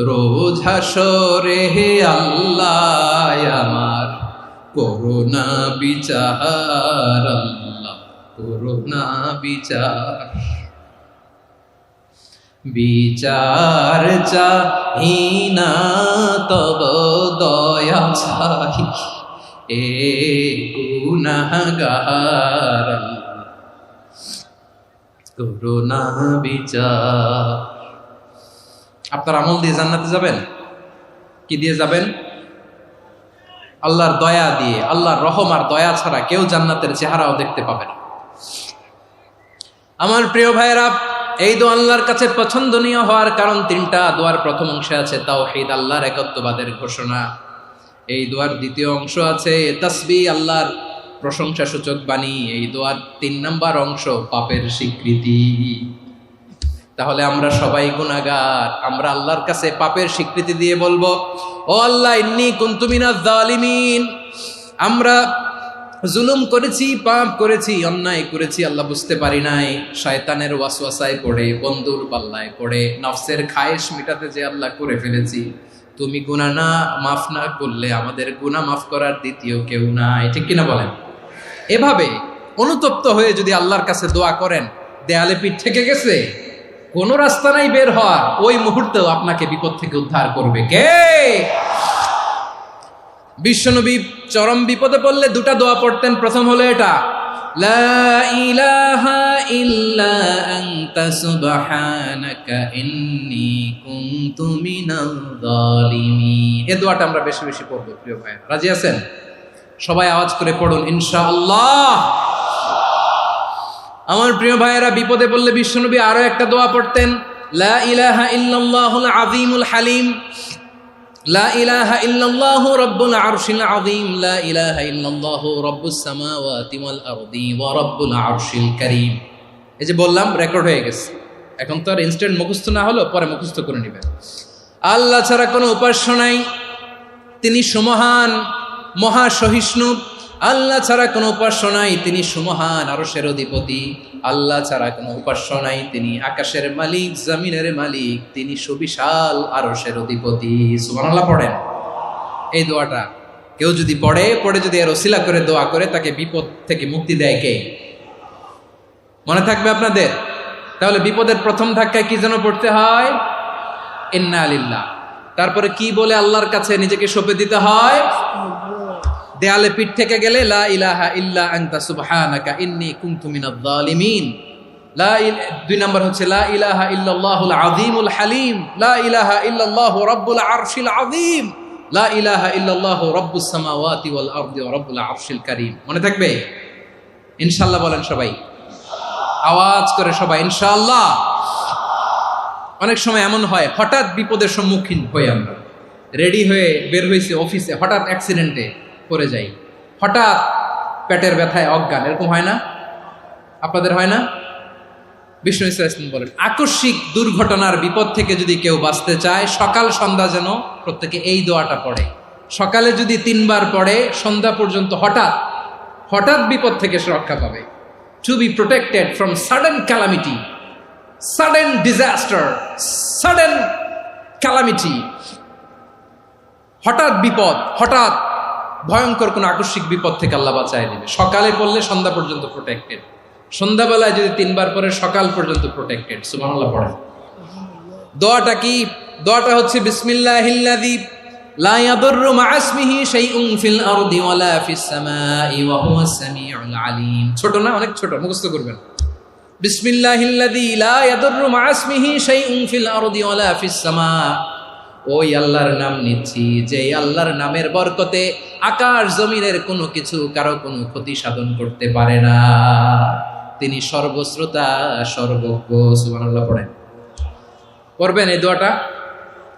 রোজ হাসরে হে আল্লাহ আমার করোনা বিচার আল্লাহ, করোনা বিচার। বিচার চাহি না তব দয়া চাহি, এ গুনাহগার আল্লাহ, করোনা বিচার। আপনার আমল দিয়ে জান্নাতে যাবেন? কি দিয়ে যাবেন? আল্লাহর দয়া দিয়ে। আল্লাহর রহম আর দয়া ছাড়া কেউ জান্নাতের চেহারাও দেখতে পাবে না। আমার প্রিয় ভাইয়েরা, এই দোয়া আল্লাহর কাছে পছন্দনীয় হওয়ার কারণ তিনটা। দোয়ার প্রথম অংশে আছে তাওহীদ, আল্লাহর একত্ববাদের ঘোষণা। এই দোয়ার দ্বিতীয় অংশ আছে তাসবিহ, আল্লাহর প্রশংসা সূচক বাণী। এই দোয়ার ৩ নম্বর অংশ পাপের স্বীকৃতি। তাহলে আমরা সবাই গুনাহগার। আমরা আল্লাহর কাছে পাপের স্বীকৃতি দিয়ে বলবো, ও আল্লাহ, ইন্নী কুনতু মিনাজ জালিমিন, আমরা জুলুম করেছি, পাপ করেছি, অন্যায় করেছি, আল্লাহ বুঝতে পারি নাই। শয়তানের ওয়াসওয়াসায় পড়ে, বন্ধুর পাল্লায় পড়ে, নফসের খায়েশ মিটাতে যে আল্লাহ করে ফেলেছি। তুমি গুনাহ না মাফ না করলে আমাদের গুনাহ মাফ করার দ্বিতীয় কেউ নাই। ঠিক কিনা বলেন? এভাবে অনুতপ্ত হয়ে যদি আল্লাহর কাছে দোয়া করেন, দেয়ালে পিঠ থেকে গেছে, কোনো রাস্তা নাই বের হওয়ার, ওই মুহূর্তেও আপনাকে বিপদ থেকে উদ্ধার করবে কে? বিশ্বনবী চরম বিপদে পড়লে দুটা দোয়া পড়তেন। প্রথম হলো এটা, লা ইলাহা ইল্লা আনতা সুবহানাকা ইন্নী কুনতু মিনাল জালিমিন। এই দোয়াটা আমরা বেশি বেশি পড়ব প্রিয় ভাই। রাজি আছেন? সবাই আওয়াজ করে পড়ুন ইনশাআল্লাহ। আমার প্রিয় ভাইয়েরা, বিপদে পড়লে বিশ্বনবী আরো একটা দোয়া পড়তেন, লা ইলাহা ইল্লাল্লাহুল আযীমুল হালিম, লা ইলাহা ইল্লাল্লাহু রাব্বুল আরশিল আযীম, লা ইলাহা ইল্লাল্লাহু রাব্বুস সামাওয়াতি ওয়াল আরদি ওয়া রাব্বুল আরশিল কারীম। এই যে বললাম, রেকর্ড হয়ে গেছে। এখন তো আর ইনস্ট্যান্ট মুখস্থ না হলো, পরে মুখস্থ করে নেবেন। আল্লাহ ছাড়া কোনো উপাস্য নাই, তিনি সুমহান, মহাসহিষ্ণু। আল্লাহ ছাড়া কোনো উপাস্য নাই, তিনি সুমহান, আরশের অধিপতি। আল্লাহ ছাড়া কোনো উপাস্য নাই, তিনি আকাশের মালিক, জমিনের মালিক, তিনি সুবিশাল, আরশের অধিপতি। সুবহানাল্লাহ পড়েন। এই দোয়াটা কেউ যদি পড়ে যদি এর ওসিলা করে দোয়া করে, তাকে বিপদ থেকে মুক্তি দেয় কে? মনে থাকবে আপনাদের? তাহলে বিপদের প্রথম ধাক্কায় কি যেন পড়তে হয়? ইন্না লিল্লাহ। তারপরে কি বলে আল্লাহর কাছে নিজেকে সঁপে দিতে হয়? দেয়ালে পিঠ থেকে গেলে লা ইলাহা ইল্লা আনতা সুবহানাকা ইন্নী কুনতু মিনাজ জালিমিন। ২ নম্বর হচ্ছে লা ইলাহা ইল্লাল্লাহুল আযীমুল হালিম, লা ইলাহা ইল্লাল্লাহু রাব্বুল আরশিল আযীম, লা ইলাহা ইল্লাল্লাহু রাব্বুস সামাওয়াতি ওয়াল আরদি ওয়া রাব্বুল আরশিল কারীম। মনে থাকবে? ইনশাআল্লাহ বলেন সবাই, আওয়াজ করে সবাই ইনশাআল্লাহ। অনেক সময় এমন হয়, হঠাৎ বিপদের সম্মুখীন হই আমরা, রেডি হয়ে বের হয়েছে অফিসে, হঠাৎ অ্যাক্সিডেন্টে পড়ে যাই, হঠাৎ পেটের ব্যথায় অজ্ঞান। এরকম হয় না? আপনাদের হয় না? বিষ্ণু ইসলাম বলেন, আকস্মিক দুর্ঘটনার বিপদ থেকে যদি কেউ বাঁচতে চায়, সকাল সন্ধ্যা যেন প্রত্যেকে এই দোয়াটা পড়ে। সকালে যদি 3 বার পড়ে, সন্ধ্যা পর্যন্ত হঠাৎ বিপদ থেকে সে রক্ষা পাবে। To be protected from sudden calamity, sudden disaster, sudden calamity. হঠাৎ বিপদ, হঠাৎ ভয়ঙ্কর কোন আকস্মিক বিপদ থেকে আল্লাহ বাঁচায় দিবে। সকালে পড়লে সন্ধ্যা পর্যন্ত প্রোটেক্টেড, সন্ধ্যাবেলায় যদি 3 বার পরে সকাল পর্যন্ত প্রোটেক্টেড। সুবহানাল্লাহ পড়েন। দোয়াটা কি? দোয়াটা হচ্ছে বিসমিল্লাহিল্লাযী লা ইয়াদুররু মা ইসমিহি শাইউন ফিল আরদি ওয়ালা ফিস সামাই ওয়া হুয়াস সামিউল আলিম। ছোট না? অনেক ছোট, মুখস্থ করবেন। বিসমিল্লাহিল্লাযী লা ইয়াদুররু মা ইসমিহি শাইউন ফিল আরদি ওয়ালা ফিস সামা। ওই আল্লাহর নাম নিচ্ছি, যে আল্লাহর নামের বরকতে আকাশ জমিনের কোনো কিছু কারো কোনো ক্ষতি সাধন করতে পারে না। তিনি সর্বশ্রোতা, সর্বজ্ঞ। সুবহানাল্লাহ পড়েন। পড়বেন এই দোয়াটা,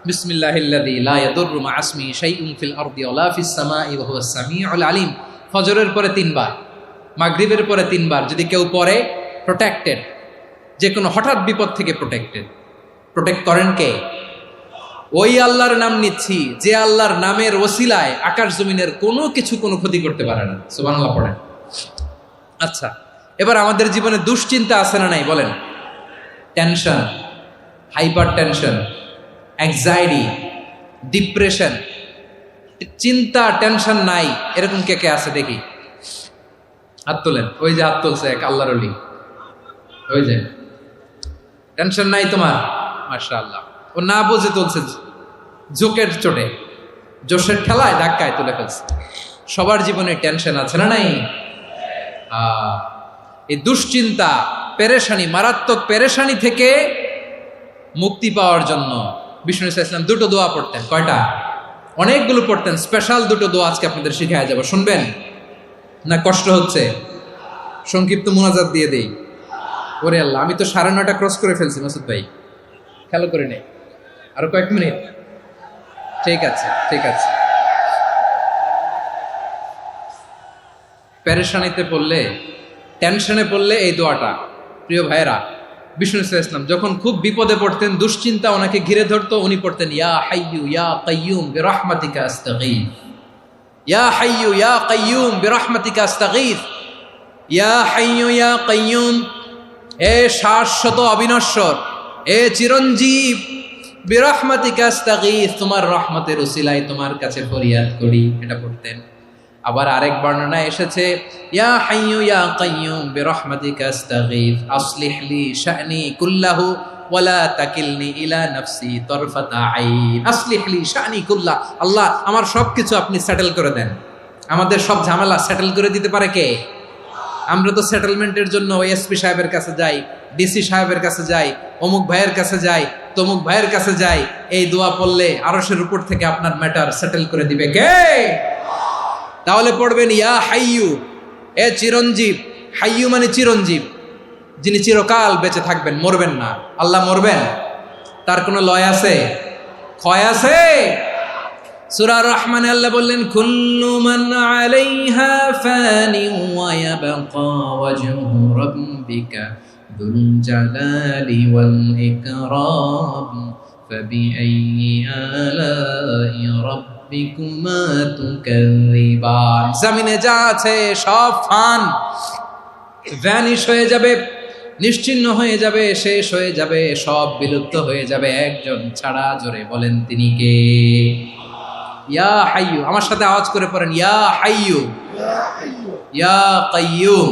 বিসমিল্লাহিল্লাযী লা ইয়াদুররু মা ইসমিহি শাইউন ফিল আরদি ওয়ালা ফিস সামাই ওয়া হুয়াস সামিউল আলিম। ফজরের পরে 3 বার, মাগরিবের পরে 3 বার যদি কেউ পড়ে, প্রোটেক্টেড। যে কোনো হঠাৎ বিপদ থেকে প্রোটেক্টেড। প্রোটেক্ট করেন কে? ওই আল্লাহর নাম নিচ্ছি, যে আল্লাহর নামের ওসিলায় আকাশ জমিনের কোনো কিছু কোনো ক্ষতি করতে পারে না। সুবহানাল্লাহ পড়েন। আচ্ছা, এবার আমাদের জীবনে দুশ্চিন্তা আছে না নাই বলেন? Tension, hyper tension, anxiety, depression, চিন্তা টেনশন নাই, এরকম কে কে আছে দেখি, হাত তোলেন। ওই যে হাত তুলছে এক আল্লাহর ওলি, ওই যে টেনশন নাই তোমার, মাশাআল্লাহ। ও না বুঝে তুলছে, ঝোঁকের চোটে, জোশের ঠেলায় ধাক্কায় তুলে ফেলছে। সবার জীবনে টেনশন আছে না নাই? এই দুশ্চিন্তা, পেরেশানি, মারাত্মক পেরেশানি থেকে মুক্তি পাওয়ার জন্য বিষ্ণু ইসলাম দুটো দোয়া পড়তেন। কয়টা? অনেকগুলো পড়তেন। স্পেশাল দুটো দোয়া আজকে আপনাদের শিখায় যাব, শুনবেন না? কষ্ট হচ্ছে? সংক্ষিপ্ত মুনাজাত দিয়ে দেই। ওরে আল্লাহ, আমি তো 9:30 ক্রস করে ফেলছি মাসুদ ভাই, খেয়াল করে নেই। আরো কয়েক মিনিট, ঠিক আছে ঠিক আছে। পেরেশানিতে পড়লে, টেনশনে পড়লে এই দোয়াটা, প্রিয় ভাইরা, বিষ্ণু ইসলাম যখন খুব বিপদে পড়তেন, দুশ্চিন্তা ওনাকে ঘিরে ধরতো, উনি পড়তেন ইয়া হাইয়ু ইয়া কাইয়ুম বিরহমাতিকা আস্তাগীথ, ইয়া হাইয়ু ইয়া কাইয়ুম বিরহমাতিকা আস্তাগীথ, ইয়া হাইয়ু ইয়া কাইয়ুম, এ শাশ্বত অবিনশ্বর, এ চিরঞ্জীব, বিরহমাতিকা আস্তাগীথ, তোমার রহমতের উসিলায় তোমার কাছে ফরিয়াদ করি। এটা পড়তেন। আবার আরেক বর্ণনায় এসেছে ইয়া হাইয়ু ইয়া কাইয়ুম বিরহমাতিকা আস্তাগীথ আসলিহ লি শা'নি কুল্লাহু ওয়ালা তাকিলনি ইলা নাফসি তারফাতা আইন। আসলিহ লি শা'নি কুল্লাহ, আল্লাহ আমার সবকিছু আপনি সেটেল করে দেন। আমাদের সব ঝামেলা সেটেল করে দিতে পারে কে? আমরা তো সেটেলমেন্টের জন্য এসপি সাহেবের কাছে যাই, ডিসি সাহেবের কাছে যাই, অমুক ভাইয়ের কাছে যাই, তমুক ভাইয়ের কাছে যাই। এই দোয়া পড়লে আরশের উপর থেকে আপনার ম্যাটার সেটেল করে দিবে কে? তাহলে পড়বেন ইয়া হাইয়ু, এ চিরঞ্জীব। হাইয়ু মানে চিরঞ্জীব, যিনি চিরকাল বেঁচে থাকবেন, মরবেন না। আল্লাহ মরবেন? তার কোনো লয় আছে? ক্ষয় আছে? সূরা রহমানে আল্লাহ বললেন কুল্লু মান আলাইহা ফানি ওয়া ইয়াবকা ওয়াজহু রাব্বিকা যুল জালালি ওয়াল ইকরাম ফাবিআইয়ি আলাই রাব্বিকুমা তুকাযিবান। জমিনে যা আছে সব ফান, ভ্যানিশ হয়ে যাবে, নিশ্চিহ্ন হয়ে যাবে, শেষ হয়ে যাবে, সব বিলুপ্ত হয়ে যাবে, একজন ছাড়া। জোরে বলেন তিনি কে? ইয়া হাইয়ু। আমার সাথে আওয়াজ করে পড়েন ইয়া হাইয়ু ইয়া কাইয়ুম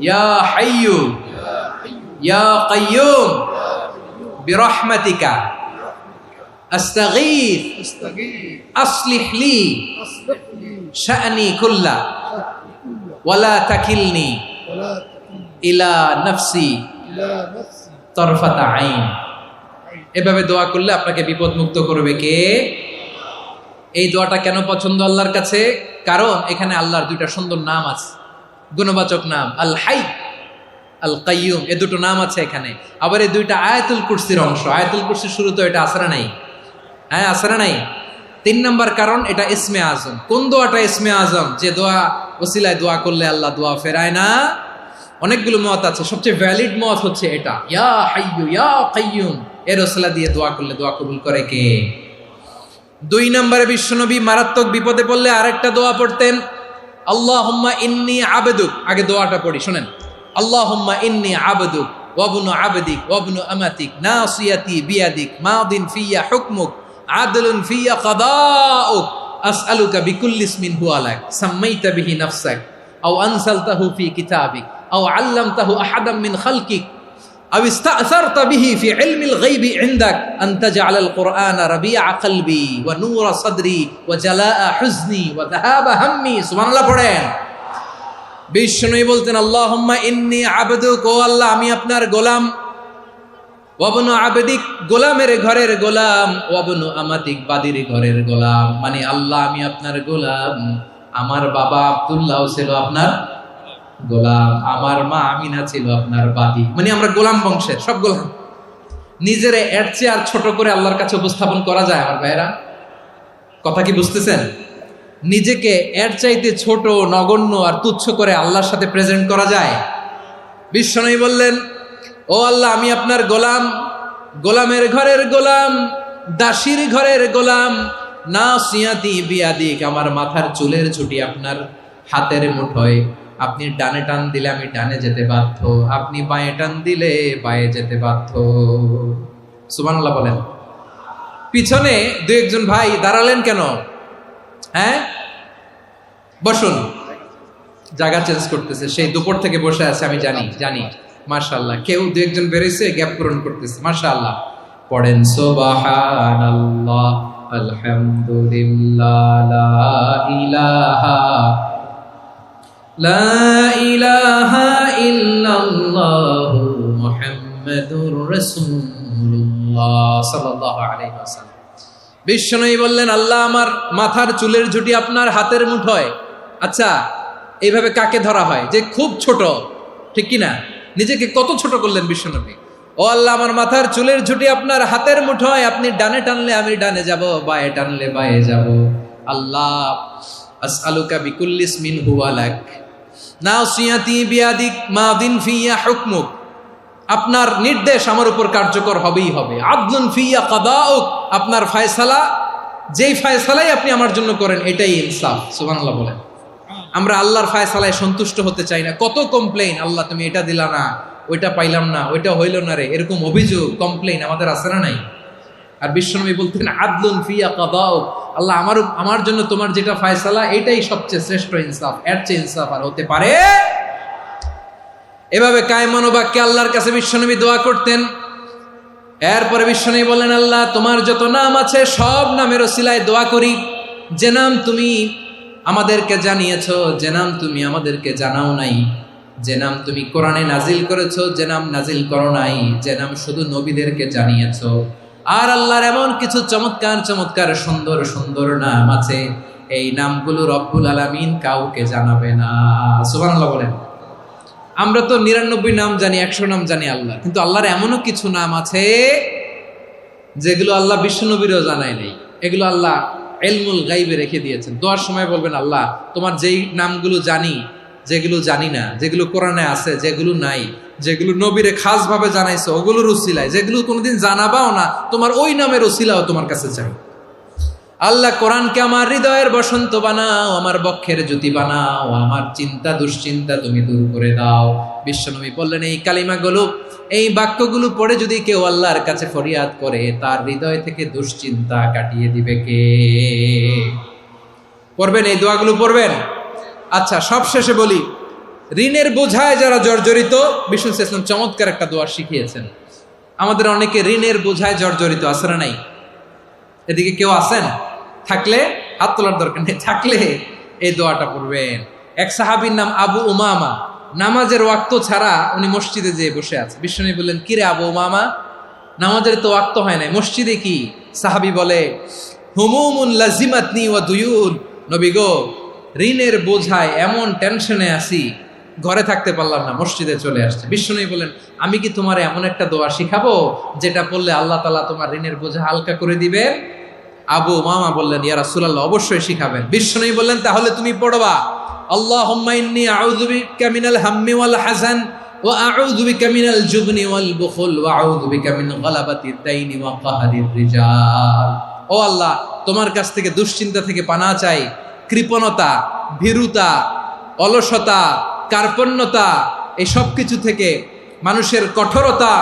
ইয়া হাইয়ু ইয়া কাইয়ুম বিরহমাতিকা আস্তাগীথ আসলিহ লি শা'নি কুল্লা ওয়ালা তাকিলনি ইলা নাফসি তারফাতা আইন। এভাবে দোয়া করলে আপনাকে বিপদ মুক্ত করবে কে? এই দোয়াটা কেন পছন্দ আল্লাহর কাছে? কারণ এখানে আল্লাহর দুইটা সুন্দর নাম আছে, গুণবাচক নাম, আল হাই, আল কাইয়ুম, এই দুটো নাম আছে এখানে। আবার এই দুইটা আয়াতুল কুরসির অংশ। আয়াতুল কুরসির শুরু তো এটা আসরা নাই? হ্যাঁ, আসরা নাই। 3 নম্বর কারণ, এটা ইসমে আজম। কোন দোয়াটা ইসমে আজম? যে দোয়া ওসিলায় দোয়া করলে আল্লাহ দোয়া ফেরায় না। অনেকগুলো মত আছে, সবচেয়ে ভ্যালিড মত হচ্ছে এটা, ইয়া হাইয়ু ইয়া কাইয়ুম। এর ওসিলা দিয়ে দোয়া করলে দোয়া কবুল করে কে? 2 নম্বরে বিশ্বনবী মারাত্মক বিপদে পড়লে আরেকটা দোয়া পড়তেন, আল্লাহুম্মা ইন্নী আবদুক। আগে দোয়াটা পড়ি, শুনেন। আল্লাহুম্মা ইন্নী আবদুক ওয়া ইবনু আবদিক ওয়া ইবনু আমাতিক নাসিয়াতি বিয়াদিক মাদিন ফিয়া হুকমুক আদলুন ফিয়া কাদাউক আসআলুকা বিকুল্লি ইসমিন হুয়া লাক সাম্মাইতা বিহি নাফসাক আও আনসালতাহু ফি কিতাবিক আও আল্লামতাহু আহাদাম মিন খালকিক أو استأثرت به في علم الغيب عندك أن تجعل القرآن ربيع قلبي ونور صدري وجلاء حزني وذهاب همي। سبحان الله পড়েন। বিষ্ণুই বলতেন আল্লাহুম্মা ইন্নী আবদুক, ও আল্লাহ আমি আপনার গোলাম, ওয়া ইবনু আবদিক, গোলামের ঘরের গোলাম, ওয়া ইবনু আমাতিক, বাদীর ঘরের গোলাম। মানে আল্লাহ আমি আপনার গোলাম। আমার বাবা আব্দুল্লাহ ছিল আপনার গোলাম, আমার মা আমিনা ছিল আপনার বাদী। মানে আমরা গোলাম বংশের, সব গোলাম। নিজের এর চেয়ে আর ছোট করে আল্লাহর কাছে উপস্থাপন করা যায় আমার ভাইয়েরা? কথা কি বুঝতেছেন? নিজেকে এর চাইতে ছোট, নগণ্য আর তুচ্ছ করে আল্লাহর সাথে প্রেজেন্ট করা যায়? বিশ্বনবী বললেন, ও আল্লাহ আমি আপনার গোলাম, গোলামের ঘরের গোলাম, দাসীর ঘরের গোলাম। নাসিয়াতি বিয়াদিক, আমার মাথার চুলের ছুটি আপনার হাতের মুঠোয়। আপনি ডানে টান দিলে আমি ডানে যেতে বাধ্য, আপনি বাঁয়ে টান দিলে বাঁয়ে যেতে বাধ্য। সুবহানাল্লাহ বলেন। পিছনে 2-1 ভাই দাঁড়ালেন কেন? হ্যাঁ, বসুন। জায়গা চেঞ্জ করতেছে, সেই দুপুর থেকে বসে আছে, আমি জানি। মাশাআল্লাহ, কেউ দু একজন বেরোইছে, গ্যাপ পূরণ করতেছে। মাশাআল্লাহ, পড়েন সুবহানাল্লাহ, আলহামদুলিল্লাহ, লা ইলাহা ইল্লাল্লাহু মুহাম্মাদুর রাসূলুল্লাহ সাল্লাল্লাহু আলাইহি ওয়াসাল্লাম। বিশ্বনবী বললেন, আল্লাহ আমার মাথার চুলের ঝুঁটি আপনার হাতের মুঠোয়। আচ্ছা, এইভাবে কাকে ধরা হয়? যে খুব ছোট, ঠিক কি না? নিজেকে কত ছোট করলেন বিশ্বনবী। ও আল্লাহ, আমার মাথার চুলের ঝুঁটি আপনার হাতের মুঠোয়, আপনি ডানে টানলে আমি ডানে যাব, বায়ে টানলে বায়ে যাব। আল্লাহ, আসআলুকা বিকুল্লি ইসমিন হুয়া লাক, নাসিয়াতি বিয়াদিক, মাদিন ফিয়া হুকমুক। আপনার নির্দেশ আমার উপর কার্যকর হবেই হবে। আদলুন ফিয়া কাদাউক, আপনার ফয়সালা, যেই ফয়সালাই আপনি আমার জন্য করেন এটাই ইনসাফ। সুবহানাল্লাহ বলেন। আমরা আল্লাহর ফয়সালায় সন্তুষ্ট হতে চাই না। কত কমপ্লেইন, আল্লাহ তুমি এটা দিলা না, ওইটা পাইলাম না, ওইটা হইল না রে, এরকম অভিযোগ, কমপ্লেইন আমাদের আছে না নাই? আর বিশ্বনবী বলতেন, আদলুন ফিয়া কাদাউক, আল্লাহ আমার জন্য তোমার যেটা ফয়সালা এটাই সবচেয়ে শ্রেষ্ঠ ইনসাফ, এর চেয়ে ইনসাফ আর হতে পারে? এভাবে কায়মান বাক্যে আল্লাহর কাছে বিশ্বনবী দোয়া করতেন। এরপরে বিশ্বনবী বললেন, আল্লাহ তোমার যত নাম আছে সব নামের ওসিলায় দোয়া করি, যে নাম তুমি আমাদেরকে জানিয়েছো, যে নাম তুমি আমাদেরকে জানাও নাই, যে নাম তুমি কোরআনে নাজিল করেছো, যে নাম নাজিল করো নাই, যে নাম শুধু নবীদেরকে জানিয়েছো। আর আল্লাহর এমন কিছু চমৎকার চমৎকার সুন্দর সুন্দর নাম আছে, এই নামগুলো রব্বুল আলামিন কাউকে জানাবে না। সুবহানাল্লাহ বলেন। আমরা তো 99 নাম জানি, 100 নাম জানি আল্লাহ, কিন্তু আল্লাহর এমনও কিছু নাম আছে যেগুলো আল্লাহ বিশ্বনবীরও জানায় নেই। এগুলো আল্লাহ ইলমুল গায়বে রেখে দিয়েছেন। দোয়ার সময় বলবেন, আল্লাহ তোমার যেই নামগুলো জানি, যেগুলো জানি না, যেগুলো কোরআনে আছে, যেগুলো নাই, যেগুলো নবীরে খাস ভাবে জানাইছো ওগুলোর উসিলায়, যেগুলো কোনোদিন জানাবাও না, তোমার ওই নামের উসিলাও তোমার কাছে চাই। আল্লাহ কোরআনকে আমার হৃদয়ের বসন্ত বানাও, আমার বক্ষের জ্যোতি বানাও, আমার চিন্তা দুশ্চিন্তা তুমি দূর করে দাও। বিশ্বনবী বললেন, এই কালিমাগুলো, এই বাক্যগুলো পড়ে যদি কেউ আল্লাহর কাছে ফরিয়াদ করে, তার হৃদয় থেকে দুশ্চিন্তা কাটিয়ে দিবে কে? পড়বেন, এই দোয়াগুলো পড়বেন। আচ্ছা, সব শেষে বলি, ঋণের বোঝায় যারা জর্জরিত, বিষ্ণু ইসলাম চমৎকার একটা দোয়া শিখিয়েছেন। আমাদের অনেকে ঋণের বোঝায় জর্জরিত, আছে না নাই? এদিকে কেউ আছেন? থাকলে হাত তোলার দরকার নেই, থাকলে এই দোয়াটা পড়বেন। এক সাহাবীর নাম আবু উমামা, নামাজের ওয়াক্ত ছাড়া উনি মসজিদে যেয়ে বসে আছে। বিশ্বনবী বললেন, কি রে আবু উমামা, নামাজের তো ওয়াক্ত হয় নাই, মসজিদে কি? সাহাবী বলে, হুমুমুন লাজিমাতনি ওয়া দুয়ুন, নবী গো, ঋণের বোঝায় এমন টেনশনে আছি, ঘরে থাকতে পারলাম না, মসজিদে চলে আসছে। বিশ্বনবী বলেন, আমি কি তোমার এমন একটা দোয়া শিখাবো যেটা পড়লে আল্লাহ তাআলা তোমার ঋণের বোঝা হালকা করে দিবে? আবু উমামা বললেন, ইয়া রাসূলুল্লাহ, অবশ্যই শিখাবেন। বিশ্বনবী বললেন, তাহলে তুমি পড়বা, আল্লাহুম্মা ইন্নী আউযু বিকা মিনাল হাম্মি ওয়াল হাযান ওয়া আউযু বিকা মিনাল জুবনি ওয়াল বুখল ওয়া আউযু বিকা মিন গালাবাতিদ দাইনি ওয়া কাহরির রিজাল। ও আল্লাহ, তোমার কাছ থেকে দুশ্চিন্তা থেকে পানাহ চাই, কৃপণতা, ভীরুতা, অলসতা, কার্পণ্যতা, এই সব কিছু থেকে, মানুষের কঠোরতা,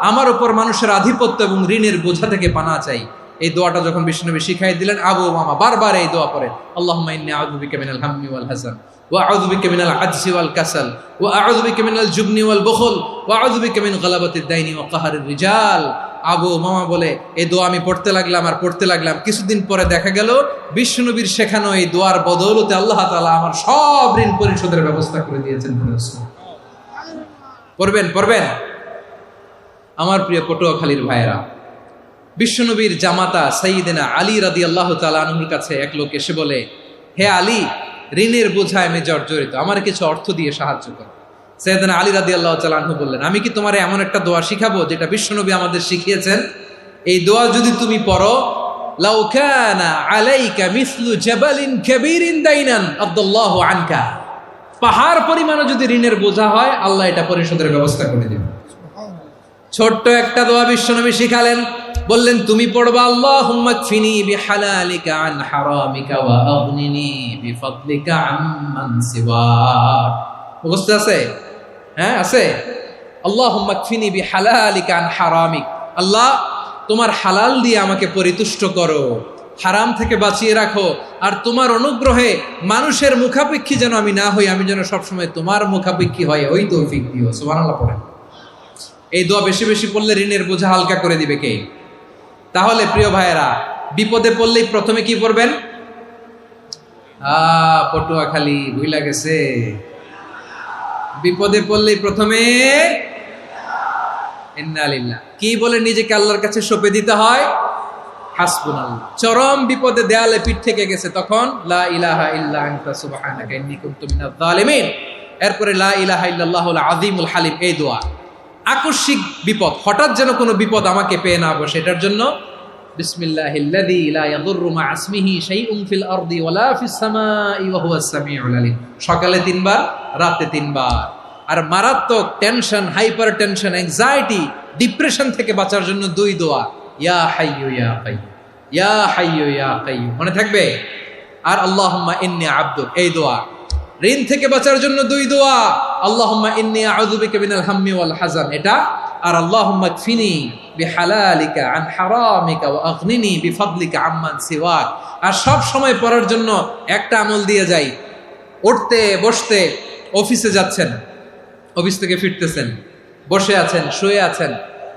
আমার উপর মানুষের আধিপত্য এবং ঋণের বোঝা থেকে পানাহ চাই। এই দোয়াটা যখন বিশ্বনবী শিখাই দিলেন, আবু উমামা বারবার এই দোয়া পড়েন, আল্লাহুম্মা ইন্নী আউযু বিকা মিনাল হাম্মি ওয়াল হাযান ওয়া আউযু বিকা মিনাল আজজি ওয়াল কাসাল ওয়া আউযু বিকা মিনাল জুবনি ওয়াল বুখল ওয়া আউযু বিকা মিন গালাবাতিদ দাইনি ওয়া কাহরির রিজাল। আবু উমামা বলে, এই দোয়া আমি পড়তে লাগলাম। কিছুদিন পরে দেখা গেল বিশ্বনবীর শেখানো এই দোয়ার বদৌলতে আল্লাহ তাআলা আমার সব ঋণ পরিশোধের ব্যবস্থা করে দিয়েছেন। পড়বেন। আমার প্রিয় পটুয়াখালীর ভাইয়েরা, বিশ্বনবীর জামাতা সাইয়্যিদিনা আলী রাদিয়াল্লাহু তাআলা আনহুর কাছে এক লোক এসে বলে, হে আলী, ঋণের বোঝায় আমি জর্জরিত, আমার কিছু অর্থ দিয়ে সাহায্য করো। সাইয়্যিদিনা আলী রাদিয়াল্লাহু তাআলা আনহু বললেন, আমি কি তোমারে এমন একটা দোয়া শিখাবো যেটা বিশ্বনবী আমাদের শিখিয়েছেন? এই দোয়া যদি তুমি পড়ো, লাউ কানা আলাইকা মিসলু জাবালিন কাবীরিন দাইনান আদাল্লাহু আনকা, পাহাড় পরিমাণও যদি ঋণের বোঝা হয়, আল্লাহ এটা পরিশোধের ব্যবস্থা করে দিবেন। ছোট্ট একটা দোয়া বিশ্বনবী শিখালেন, বললেন, তুমি পড়বা, আল্লাহুম্মা কফিনি বিহালালিকা আন হারামিকা ওয়া আগনিনি বিফাদলিকা আম্মান সিওয়াক। মুখস্থ আছে? হ্যাঁ, আছে। আল্লাহুম্মা কফিনি বিহালালিকা আন হারামিক, আল্লাহ তোমার হালাল দিয়ে আমাকে পরিতুষ্ট করো, হারাম থেকে বাঁচিয়ে রাখো, আর তোমার অনুগ্রহে মানুষের মুখাপেক্ষী যেন আমি না হই, আমি যেন সবসময় তোমার মুখাপেক্ষী হয়, ওই তৌফিক দিও। সুবহানাল্লাহ পড়েন। এই দোয়া বেশি বেশি পড়লে ঋণের বোঝা হালকা করে দিবে কে? তাহলে প্রিয় ভাইয়েরা, বিপদে পড়লেই প্রথমে কি পড়বেন? পটুয়াখালী ভুইলা গেছে। বিপদে পড়লেই প্রথমে ইন্না লিল্লাহ কি বলে নিজেকে আল্লাহর কাছে সঁপে দিতে হয়? হাসবুনাল্লাহ। চরম বিপদে দেয়ালে পিঠ থেকে গেছে, তখন লা ইলাহা ইল্লা আনতা সুবহানাকা ইন্নী কুনতু মিনাজ জালিমিন। এরপরে লা ইলাহা ইল্লাল্লাহুল আযীমুল হালিম, এই দোয়া। আকস্মিক বিপদ, হঠাৎ যেন কোনো বিপদ আমাকে পেয়ে না বসে, এটার জন্য বিসমিল্লাহিল্লাযী লা ইয়াদুররু মা ইসমিহি শাইউন ফিল আরদি ওয়ালা ফিস সামাই ওয়া হুয়াস সামিউল আলীম। সকালে 3 বার, রাতে 3 বার। আর মারাত্মক tension, hyper tension, anxiety, depression থেকে বাঁচার জন্য 2 দোয়া, ইয়া হাইয়্যু ইয়া কাইয়্যুম, ইয়া হাইয়্যু ইয়া কাইয়্যুম, মনে থাকবে? আর আল্লাহুম্মা ইন্নী আবদুক, এই দোয়া। ঋণ থেকে বাঁচার জন্য 2 দোয়া, আল্লাহুম্মা ইন্নী আউযু বিকা মিনাল হাম্মি ওয়াল হাযান, এটা। আর আল্লাহুম্মা কফিনি বিহালালিকা আন হারামিকা ওয়া আগনিনি বিফাদলিকা আম্মান সিওয়াক। আর সব সময় পড়ার জন্য একটা আমল দিয়ে যাই, উঠতে বসতে, অফিসে যাচ্ছেন, অফিস থেকে ফিরতেছেন, বসে আছেন, শুয়ে আছেন,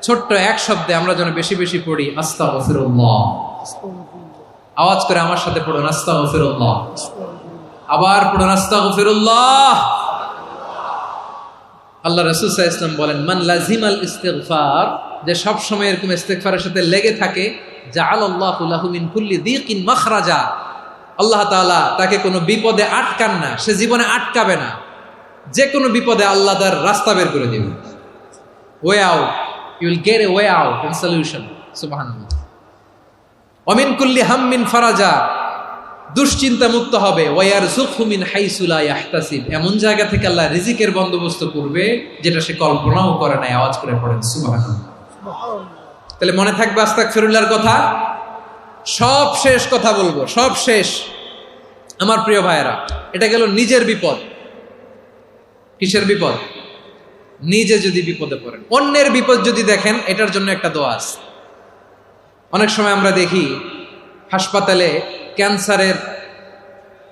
ছোট্ট এক শব্দে আমরা যেন বেশি বেশি পড়ি আস্তাগফিরুল্লাহ। আওয়াজ করে আমার সাথে পড়ুন আস্তাগফিরুল্লাহ। আবার পড়ুন আস্তাগফিরুল্লাহ। আল্লাহ রাসূল সাল্লাল্লাহু আলাইহি ওয়াসাল্লাম বলেন, মান লাজিমাল ইস্তিগফার, যে সব সময় এরকম ইস্তিগফারের সাথে লেগে থাকে, জাআলাল্লাহু লাহু মিন কুল্লি যিকিন মাখরাজা, আল্লাহ তাআলা তাকে কোনো বিপদে আটকান না, সে জীবনে আটকাবে না। যে কোনো বিপদে আল্লাহ তার রাস্তা বের করে দিবেন, way out, you will get a way out and solution. সুবহানাল্লাহ। ওয়া মিন কুল্লি হাম্মিন ফারাজা, দুশ্চিন্তা মুক্ত হবে। ওয়ারযুকহু মিন হাইসু লা ইয়াহতাসিব, এমন জায়গা থেকে আল্লাহ রিজিকের বন্দোবস্ত করবে যেটা সে কল্পনাও করে নাই। আওয়াজ করে পড়েন সুবহানাল্লাহ। তাহলে মনে থাকবে আস্তাগফিরুল্লাহর কথা। সব শেষ কথা বলবো, সব শেষ আমার প্রিয় ভাইয়েরা। এটা গেল নিজের বিপদ। কিসের বিপদ? নিজে যদি বিপদে পড়েন। অন্যের বিপদ যদি দেখেন, এটার জন্য একটা দোয়া আছে। অনেক সময় আমরা দেখি হাসপাতালে ক্যান্সারের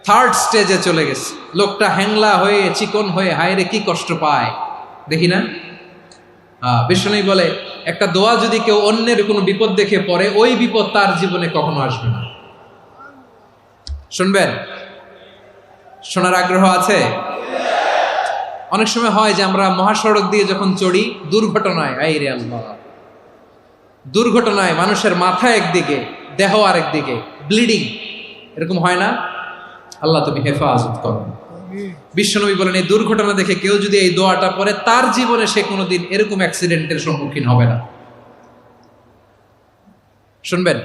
3rd স্টেজে চলে গেছে, লোকটা হ্যাংলা হয়ে, চিকন হয়ে, হায়রে কি কষ্ট পায়, দেখি না? বিষ্ণু বলে, একটা দোয়া যদি কেউ অন্যের কোনো বিপদ দেখে পড়ে, ওই বিপদ তার জীবনে কখনো আসবে না। শুনবেন? শোনার আগ্রহ আছে? অনেক সময় হয় যে আমরা মহাসড়ক দিয়ে যখন চড়ি, দুর্ঘটনায়, আইরে আল্লাহ, দুর্ঘটনায় মানুষের মাথা একদিকে, দেহ আরেকদিকে, ব্লিডিং, এরকম হয় না? আল্লাহ তুমি হেফাজত করো। বিশ্বনবী বলেন, এই দুর্ঘটনা দেখে কেউ যদি এই দোয়াটা পড়ে, তার জীবনে সে কোনোদিন এরকম অ্যাক্সিডেন্টের সম্মুখীন হবে না। শুনবেন?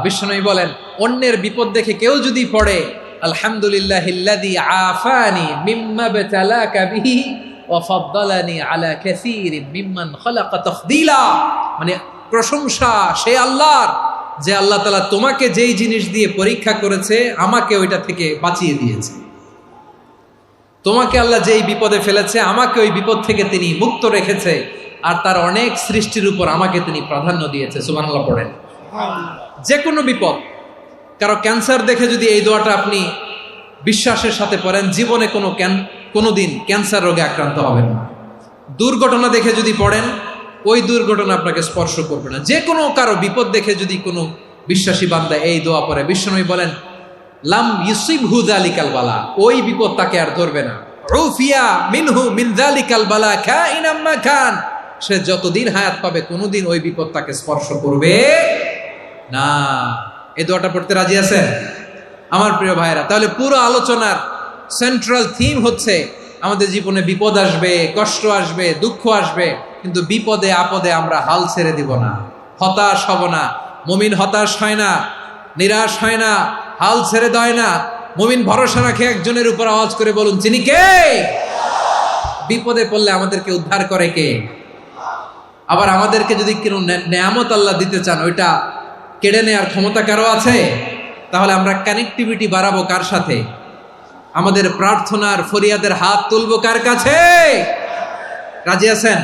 বিশ্বনবী বলেন, অন্যের বিপদ দেখে কেউ যদি পড়ে, আলহামদুলিল্লাহিল্লাযী আফানি মিম্মা বতালাকা বিহি ওয়া ফাদ্দালানি আলা কাসীরিন মিম্মান খালাকা তাফদীলা, মানে প্রশংসা সে আল্লাহর, যে আল্লাহ তাআলা তোমাকে যেই জিনিস দিয়ে পরীক্ষা করেছে, আমাকে ওইটা থেকে বাঁচিয়ে দিয়েছে। তোমাকে আল্লাহ যেই বিপদে ফেলেছে, আমাকে ওই বিপদ থেকে তিনি মুক্ত রেখেছে, আর তার অনেক সৃষ্টির উপর আমাকে তিনি প্রাধান্য দিয়েছে। সুবহানাল্লাহ পড়েন। যে কোনো বিপদ, কারো ক্যান্সার দেখে যদি এই দোয়াটা আপনি বিশ্বাসের সাথে পড়েন, জীবনে কোনোদিন ক্যান্সার রোগে আক্রান্ত হবেন না। দুর্ঘটনা দেখে যদি পড়েন, ওই দুর্ঘটনা আপনাকে স্পর্শ করবে না। যে কোনো কারো বিপদ দেখে যদি কোনো বিশ্বাসী বান্দা এই দোয়া পড়ে, বিশ্বনবী বলেন, লাম ইউসিবহু যালিকাল বালা, ওই বিপদ তাকে আর ধরবে না। উফিয়া মিনহু মিন যালিকাল বালা কাইনাম মা কান, সে যতদিন হায়াত পাবে কোনোদিন ওই বিপদ তাকে স্পর্শ করবে না। এই দোয়াটা পড়তে রাজি আছেন আমার প্রিয় ভাইরা? তাহলে পুরো আলোচনার সেন্ট্রাল থিম হচ্ছে, আমাদের জীবনে বিপদ আসবে, কষ্ট আসবে, দুঃখ আসবে, কিন্তু বিপদে আপদে আমরা হাল ছেড়ে দিব না, হতাশ হব না। মুমিন হতাশ হয় না, নিরাশ হয় না, হাল ছেড়ে দেয় না। মুমিন ভরসা রাখে একজনের উপর। আওয়াজ করে বলুন, যিনি কে? বিপদে পড়লে আমাদেরকে উদ্ধার করে কে? আবার আমাদেরকে যদি কোনো নেয়ামত আল্লাহ দিতে চান, ওইটা কেড়ে নেওয়ার ক্ষমতা কারো আছে? তাহলে আমরা কানেক্টিভিটি বাড়াবো কার সাথে? আমাদের প্রার্থনার ফরিয়াদের হাত তুলবো কার কাছে? রাজি আছেন?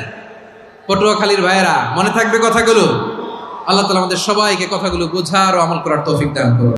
পটুয়াখালীর ভাইয়েরা, মনে থাকবে কথাগুলো? আল্লাহ তাআলা আমাদের সবাইকে কথাগুলো বোঝার ও আমল করার তৌফিক দান করুন।